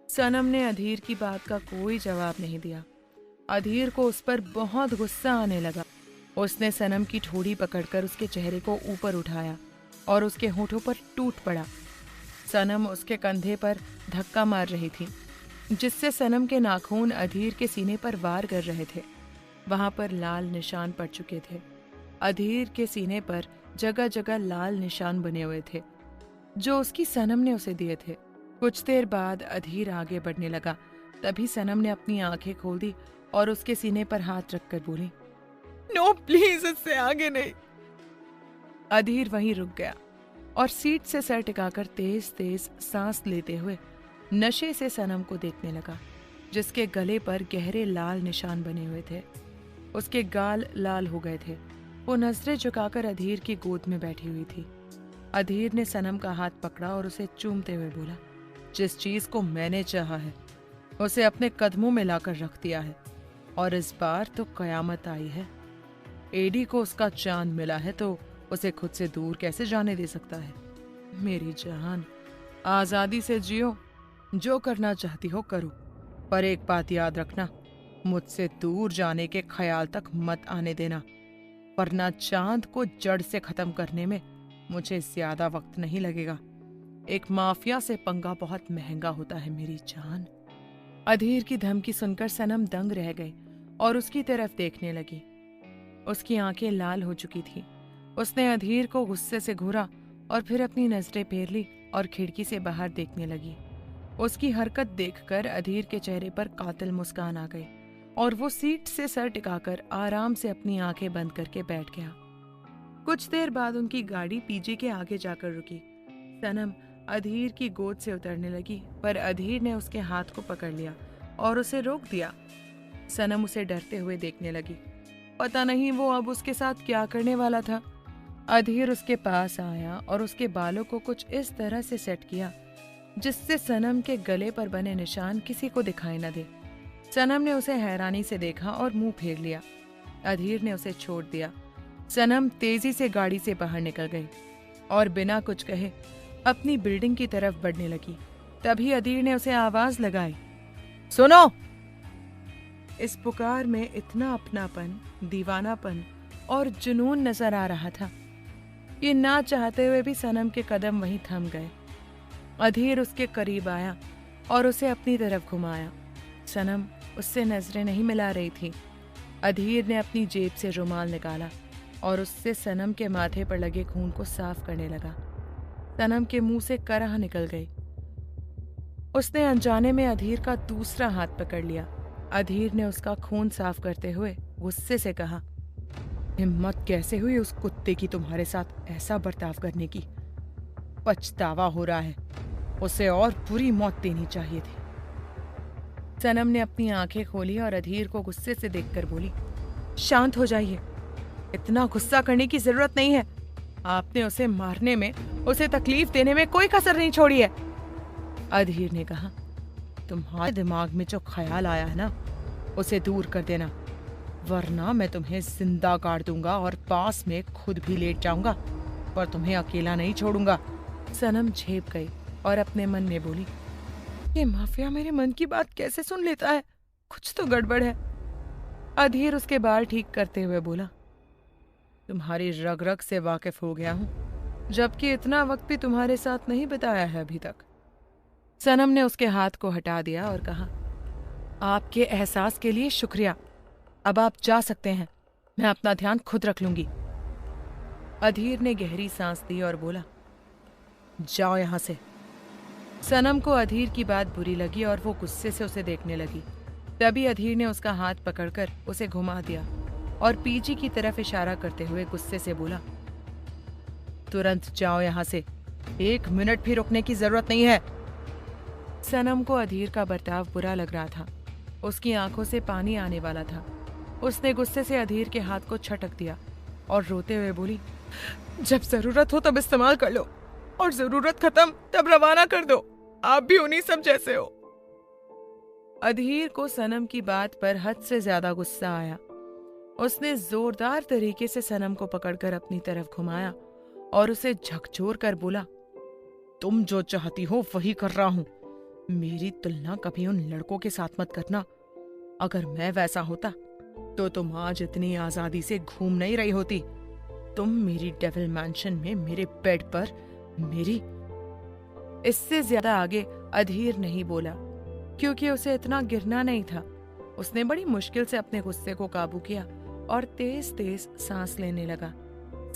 सनम ने अधीर की बात का कोई जवाब नहीं दिया। अधीर को उस पर बहुत गुस्सा आने लगा। उसने सनम की ठोड़ी पकड़कर उसके चेहरे को ऊपर उठाया और उसके होठों पर टूट पड़ा। सनम उसके कंधे पर धक्का मार रही थी, जिससे सनम के नाखून अधीर के सीने पर वार कर रहे थे। वहां पर लाल निशान पड़ चुके थे। अधीर के सीने पर जगह जगह लाल निशान बने हुए थे, जो उसकी सनम ने उसे दिए थे। कुछ देर बाद अधीर आगे बढ़ने लगा। तभी सनम ने अपनी आंखें खोल दी और उसके सीने पर हाथ रखकर बोली, नो प्लीज, इससे आगे नहीं। अधीर वहीं रुक गया और सीट से सर टिकाकर तेज तेज सांस लेते हुए नशे से सनम को देखने लगा, जिसके गले पर गहरे लाल निशान बने हुए थे। उसके गाल लाल हो गए थे। वो नजरें झुकाकर अधीर की गोद में बैठी हुई थी। अधीर ने सनम का हाथ पकड़ा और उसे चूमते हुए बोला, जिस चीज को मैंने चाहा है उसे अपने कदमों में लाकर रख दिया है और इस बार तो कयामत आई है। एडी को उसका चांद मिला है तो उसे खुद से दूर कैसे जाने दे सकता है। मेरी जान, आजादी से जियो, जो करना चाहती हो करो, पर एक बात याद रखना, मुझसे दूर जाने के ख्याल तक मत आने देना, वरना चांद को जड़ से खत्म करने में मुझे ज्यादा वक्त नहीं लगेगा। एक माफिया से पंगा बहुत महंगा होता है मेरी जान। अधीर की धमकी सुनकर सनम दंग रह गई और उसकी तरफ देखने लगी। उसकी आंखें लाल हो चुकी थी। उसने अधीर को गुस्से से घूरा और फिर अपनी नजरें फेर ली और खिड़की से बाहर देखने लगी। उसकी हरकत देखकर अधीर के चेहरे पर कातिल मुस्कान आ गई और वो सीट से सर टिकाकर आराम से अपनी आंखें बंद करके बैठ गया। कुछ देर बाद उनकी गाड़ी पीजी के आगे जाकर रुकी। सनम अधीर की गोद से उतरने लगी, पर अधीर ने उसके हाथ को पकड़ लिया और उसे रोक दिया। सनम उसे डरते हुए देखने लगी। पता नहीं वो अब उसके साथ क्या करने वाला था। अधीर उसके पास आया और उसके बालों को कुछ इस तरह से सेट किया जिससे सनम के गले पर बने निशान किसी को दिखाई न दे। सनम ने उसे हैरानी से देखा और मुंह फेर लिया। अधीर ने उसे छोड़ दिया। सनम तेजी से गाड़ी से बाहर निकल गई और बिना कुछ कहे अपनी बिल्डिंग की तरफ बढ़ने लगी। तभी अधीर ने उसे आवाज लगाई, सुनो। इस पुकार में इतना अपनापन, दीवानापन और जुनून नजर आ रहा था। ये ना चाहते हुए भी सनम के कदम वहीं थम गए। अधीर उसके करीब आया और उसे अपनी तरफ घुमाया। सनम उससे नजरें नहीं मिला रही थी। अधीर ने अपनी जेब से रुमाल निकाला और उससे सनम के माथे पर लगे खून को साफ करने लगा। सनम के मुंह से कराह निकल गई। उसने अनजाने में अधीर का दूसरा हाथ पकड़ लिया। अधीर ने उसका खून साफ करते हुए गुस्से से कहा, हिम्मत कैसे हुई उस कुत्ते की तुम्हारे साथ ऐसा बर्ताव करने की? पछतावा हो रहा है, उसे और बुरी मौत देनी चाहिए थी। सनम ने अपनी आंखें खोली और अधीर को गुस्से से देखकर बोली, शांत हो जाइए, इतना गुस्सा करने की जरूरत नहीं है। आपने उसे मारने में, उसे तकलीफ देने में कोई कसर नहीं छोड़ी है। अधीर ने कहा, तुम्हारे दिमाग में जो ख्याल आया है ना, उसे दूर कर देना, वरना मैं तुम्हें जिंदा गाड़ दूंगा और पास में खुद भी लेट जाऊंगा, पर तुम्हें अकेला नहीं छोड़ूंगा। सनम झेप गई और अपने मन में बोली, ये माफिया मेरे मन की बात कैसे सुन लेता है? कुछ तो गड़बड़ है। अधीर उसके बाल ठीक करते हुए बोला, तुम्हारी रग रग से वाकिफ हो गया हूं, जबकि इतना वक्त भी तुम्हारे साथ नहीं बिताया है अभी तक। सनम ने उसके हाथ को हटा दिया और कहा, आपके एहसास के लिए शुक्रिया। अब आप जा सकते हैं, मैं अपना ध्यान खुद रख लूंगी। अधीर ने गहरी सांस दी और बोला, जाओ यहां से। सनम को अधीर की बात बुरी लगी और वो गुस्से से उसे देखने लगी। तभी अधीर ने उसका हाथ पकड़कर उसे घुमा दिया और पीछे की तरफ इशारा करते हुए गुस्से से बोला, तुरंत जाओ यहां से, 1 मिनट भी रुकने की जरूरत नहीं है। सनम को अधीर का बर्ताव बुरा लग रहा था। उसकी आंखों से पानी आने वाला था। उसने गुस्से से अधीर के हाथ को छटक दिया और रोते हुए बोली, जब जरूरत हो तब इस्तेमाल कर लो और जरूरत खत्म तब रवाना कर दो। आप भी उन्हीं सब जैसे हो। अधीर को सनम की बात पर हद से ज्यादा गुस्सा आया। उसने जोरदार तरीके से सनम को पकड़कर अपनी तरफ घुमाया और उसे झकझोर कर बोला, तुम जो चाहती हो वही कर रहा हूं। मेरी तुलना कभी उन लड़कों के साथ मत करना। अगर मैं वैसा होता तो तुम आज इतनी आजादी से घूम नहीं रही होती। तुम मेरी डेविल मैंशन में मेरे बेड पर मेरी। इससे ज्यादा आगे अधीर नहीं बोला क्योंकि उसे इतना गिरना नहीं था। उसने बड़ी मुश्किल से अपने गुस्से को काबू किया और तेज तेज सांस लेने लगा।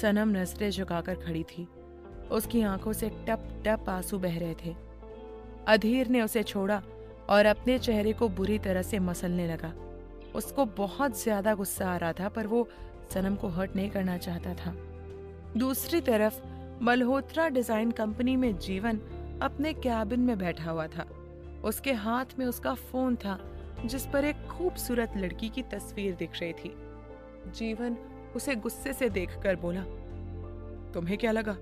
सनम नजरें झुकाकर खड़ी थी। उसकी आंखों से टप टप आंसू बह रहे थे। अधीर ने उसे छोड़ा और अपने चेहरे को बुरी तरह से मसलने लगा। उसको बहुत ज्यादा गुस्सा आ रहा था, पर वो सनम को हर्ट नहीं करना चाहता था। दूसरी तरफ मल्होत्रा डिजाइन कंपनी में जीवन अपने कैबिन में बैठा हुआ था। उसके हाथ में उसका फोन था जिस पर एक खूबसूरत लड़की की तस्वीर दिख रही थी। जीवन उसे गुस्से से देखकर बोला, तुम्हें क्या लगा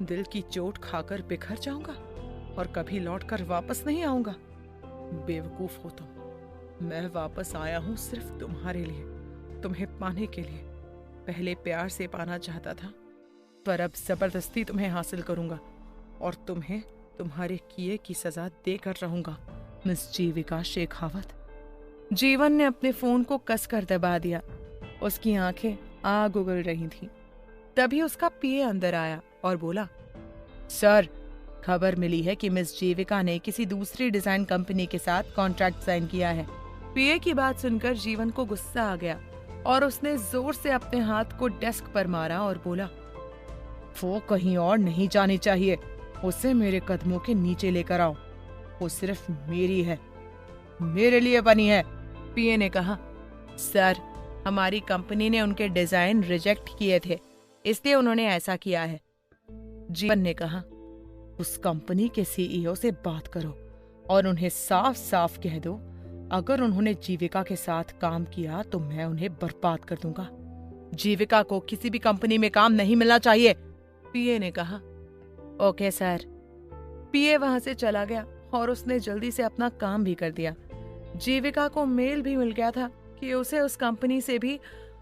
दिल की चोट खाकर बिखर जाऊंगा और कभी लौटकर वापस नहीं आऊंगा? बेवकूफ हो तुम। मैं वापस आया हूं सिर्फ तुम्हारे लिए, तुम्हें पाने के लिए। पहले प्यार से पाना चाहता था, पर अब जबरदस्ती तुम्हें हासिल करूंगा और तुम्हें तुम्हारे किए की सजा देकर रहूंगा, मिस जीविका शेखावत। जीवन ने अपने फोन को कसकर दबा दिया। उसकी आंखें आग उगल रही थीं। तभी उसका पीए अंदर आया और बोला, सर, खबर मिली है कि मिस जीविका ने किसी दूसरी डिजाइन कंपनी के साथ कॉन्ट्रैक्ट साइन किया है। पीए की बात सुनकर जीवन को गुस्सा आ गया और उसने जोर से अपने हाथ को डेस्क पर मारा और बोला, वो कहीं और नहीं जानी चाहिए। उसे मेरे कदमों के नीचे लेकर आओ। वो सिर्फ मेरी है, मेरे लिए बनी है। पीए ने कहा, सर, हमारी कंपनी ने उनके डिजाइन रिजेक्ट किए थे, इसलिए उन्होंने ऐसा किया है। जीवन ने कहा, उस कंपनी के सीईओ से बात करो और उन्हें साफ साफ कह दो, अगर उन्होंने जीविका के साथ काम किया तो मैं उन्हें बर्बाद कर दूंगा। जीविका को किसी भी कंपनी में काम नहीं मिलना चाहिए। पीए ने कहा, ओके सर। पीए वहां से चला गया और उसने जल्दी से अपना काम भी कर दिया। जीविका को मेल भी मिल गया था कि उसे उस कंपनी से भी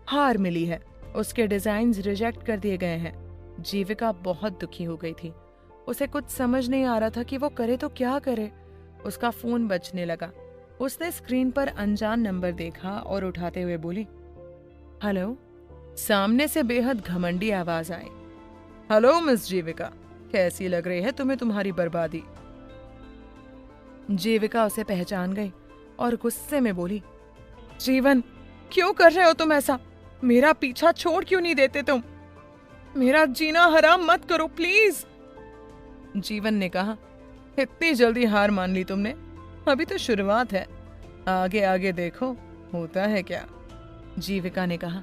हार मिली है। उसके डिजाइन्स रिजेक्ट कर दिए गए हैं। जीविका बहुत दुखी हो गई थी। उसे कुछ समझ नहीं आ रहा था कि वो करे तो क्या करे। उसका फोन बजने लगा। उसने स्क्रीन पर अनजान नंबर देखा और उठाते हुए बोली, हेलो। सामने से बेहद घमंडी आवाज आई, हेलो मिस जीविका, कैसी लग रही है तुम्हें तुम्हारी बर्बादी? जीविका उसे पहचान गई और गुस्से में बोली, जीवन, क्यों कर रहे हो तुम ऐसा? मेरा पीछा छोड़ क्यों नहीं देते तुम? मेरा जीना हराम मत करो प्लीज। जीवन ने कहा, इतनी जल्दी हार मान ली तुमने? अभी तो शुरुआत है, आगे आगे देखो होता है क्या। जीविका ने कहा,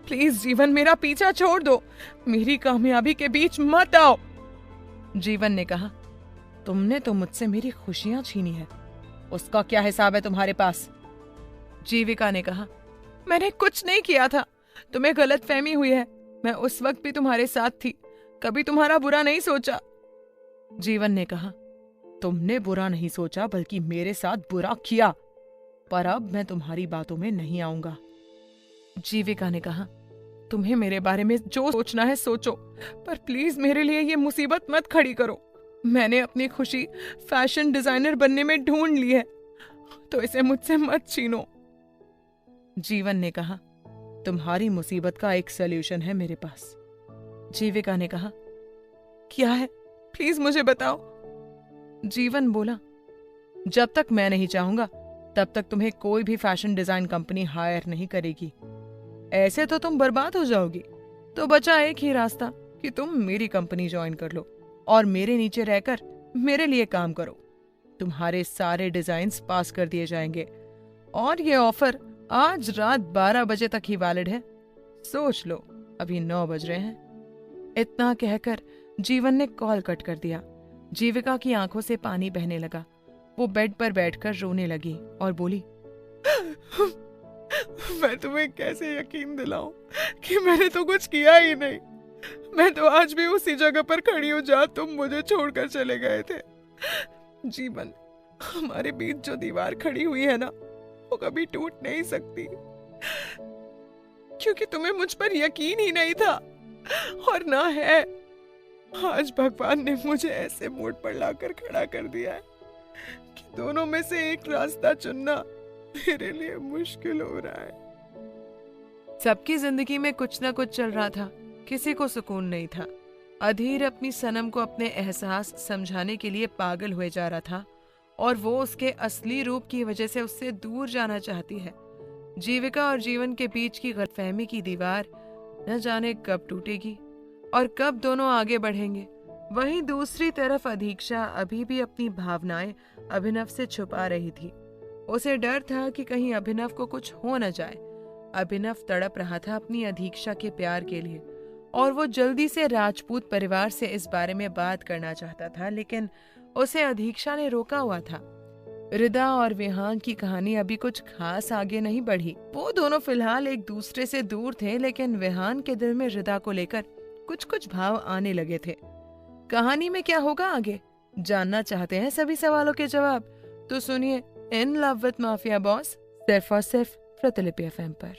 प्लीज जीवन, मेरा पीछा छोड़ दो, मेरी कामयाबी के बीच मत आओ। जीवन ने कहा, तुमने तो मुझसे मेरी खुशियां छीनी है, उसका क्या हिसाब है तुम्हारे पास? जीविका ने कहा, मैंने कुछ नहीं किया था, तुम्हें गलतफहमी हुई है। मैं उस वक्त भी तुम्हारे साथ थी, कभी तुम्हारा बुरा नहीं सोचा। जीवन ने कहा, तुमने बुरा नहीं सोचा बल्कि मेरे साथ बुरा किया, पर अब मैं तुम्हारी बातों में नहीं आऊंगा। जीविका ने कहा, तुम्हें मेरे बारे में जो सोचना है सोचो, पर प्लीज मेरे लिए ये मुसीबत मत खड़ी करो। मैंने अपनी खुशी फैशन डिजाइनर बनने में ढूंढ ली है, तो इसे मुझसे मत छीनो। जीवन ने कहा, तुम्हारी मुसीबत का एक सॉल्यूशन है मेरे पास। जीविका ने कहा, क्या है, प्लीज मुझे बताओ। जीवन बोला, जब तक मैं नहीं चाहूंगा तब तक तुम्हें कोई भी फैशन डिजाइन कंपनी हायर नहीं करेगी। ऐसे तो तुम बर्बाद हो जाओगी। तो बचा एक ही रास्ता कि तुम मेरी कंपनी ज्वाइन कर लो और मेरे नीचे रहकर मेरे लिए काम करो। तुम्हारे सारे डिजाइन्स पास कर दिए जाएंगे और ये ऑफर आज रात 12 बजे तक ही वैलिड है। सोच लो, अभी 9 बज रहे हैं। इतना कहकर जीवन ने कॉल कट कर दिया। जीविका की आंखों से पानी बहने लगा। वो बेड पर बैठकर रोने लगी और बोली, मैं तुम्हें कैसे यकीन दिलाऊं कि मैंने तो कुछ किया ही नहीं। मैं तो आज भी उसी जगह पर खड़ी हूं जहां तुम मुझे छोड़कर चले गए थे। जीवन, हमारे बीच जो दीवार खड़ी हुई है ना, वो कभी टूट नहीं सकती, क्योंकि तुम्हें मुझ पर यकीन ही नहीं था और ना है। आज भगवान ने मुझे ऐसे मोड़ पर लाकर खड़ा कर दिया है कि दोनों में से एक रास्ता चुनना मेरे लिए मुश्किल हो रहा है। सबकी जिंदगी में कुछ ना कुछ चल रहा था, किसी को सुकून नहीं था। अधीर अपनी सनम को अपने एहसास समझाने के लिए पागल हुए जा रहा था और वो उसके असली रूप की वजह से उससे दूर जाना चाहती है। जीविका और जीवन के बीच की गलतफहमी की दीवार न जाने कब टूटेगी और कब दोनों आगे बढ़ेंगे। वहीं दूसरी तरफ अधीक्षा अभी भी अपनी भावनाएं अभिनव से छुपा रही थी। उसे डर था कि कहीं अभिनव को कुछ हो न जाए। अभिनव तड़प रहा था अपनी अधीक्षा के प्यार के लिए और वो जल्दी से राजपूत परिवार से इस बारे में बात करना चाहता था, लेकिन उसे अधीक्षा ने रोका हुआ था। रिदा और विहान की कहानी अभी कुछ खास आगे नहीं बढ़ी। वो दोनों फिलहाल एक दूसरे से दूर थे, लेकिन विहान के दिल में रिदा को लेकर कुछ कुछ भाव आने लगे थे। कहानी में क्या होगा आगे, जानना चाहते हैं सभी सवालों के जवाब? तो सुनिए in love with mafia boss, सिर्फ और सिर्फ प्रतिलिपि FM पर।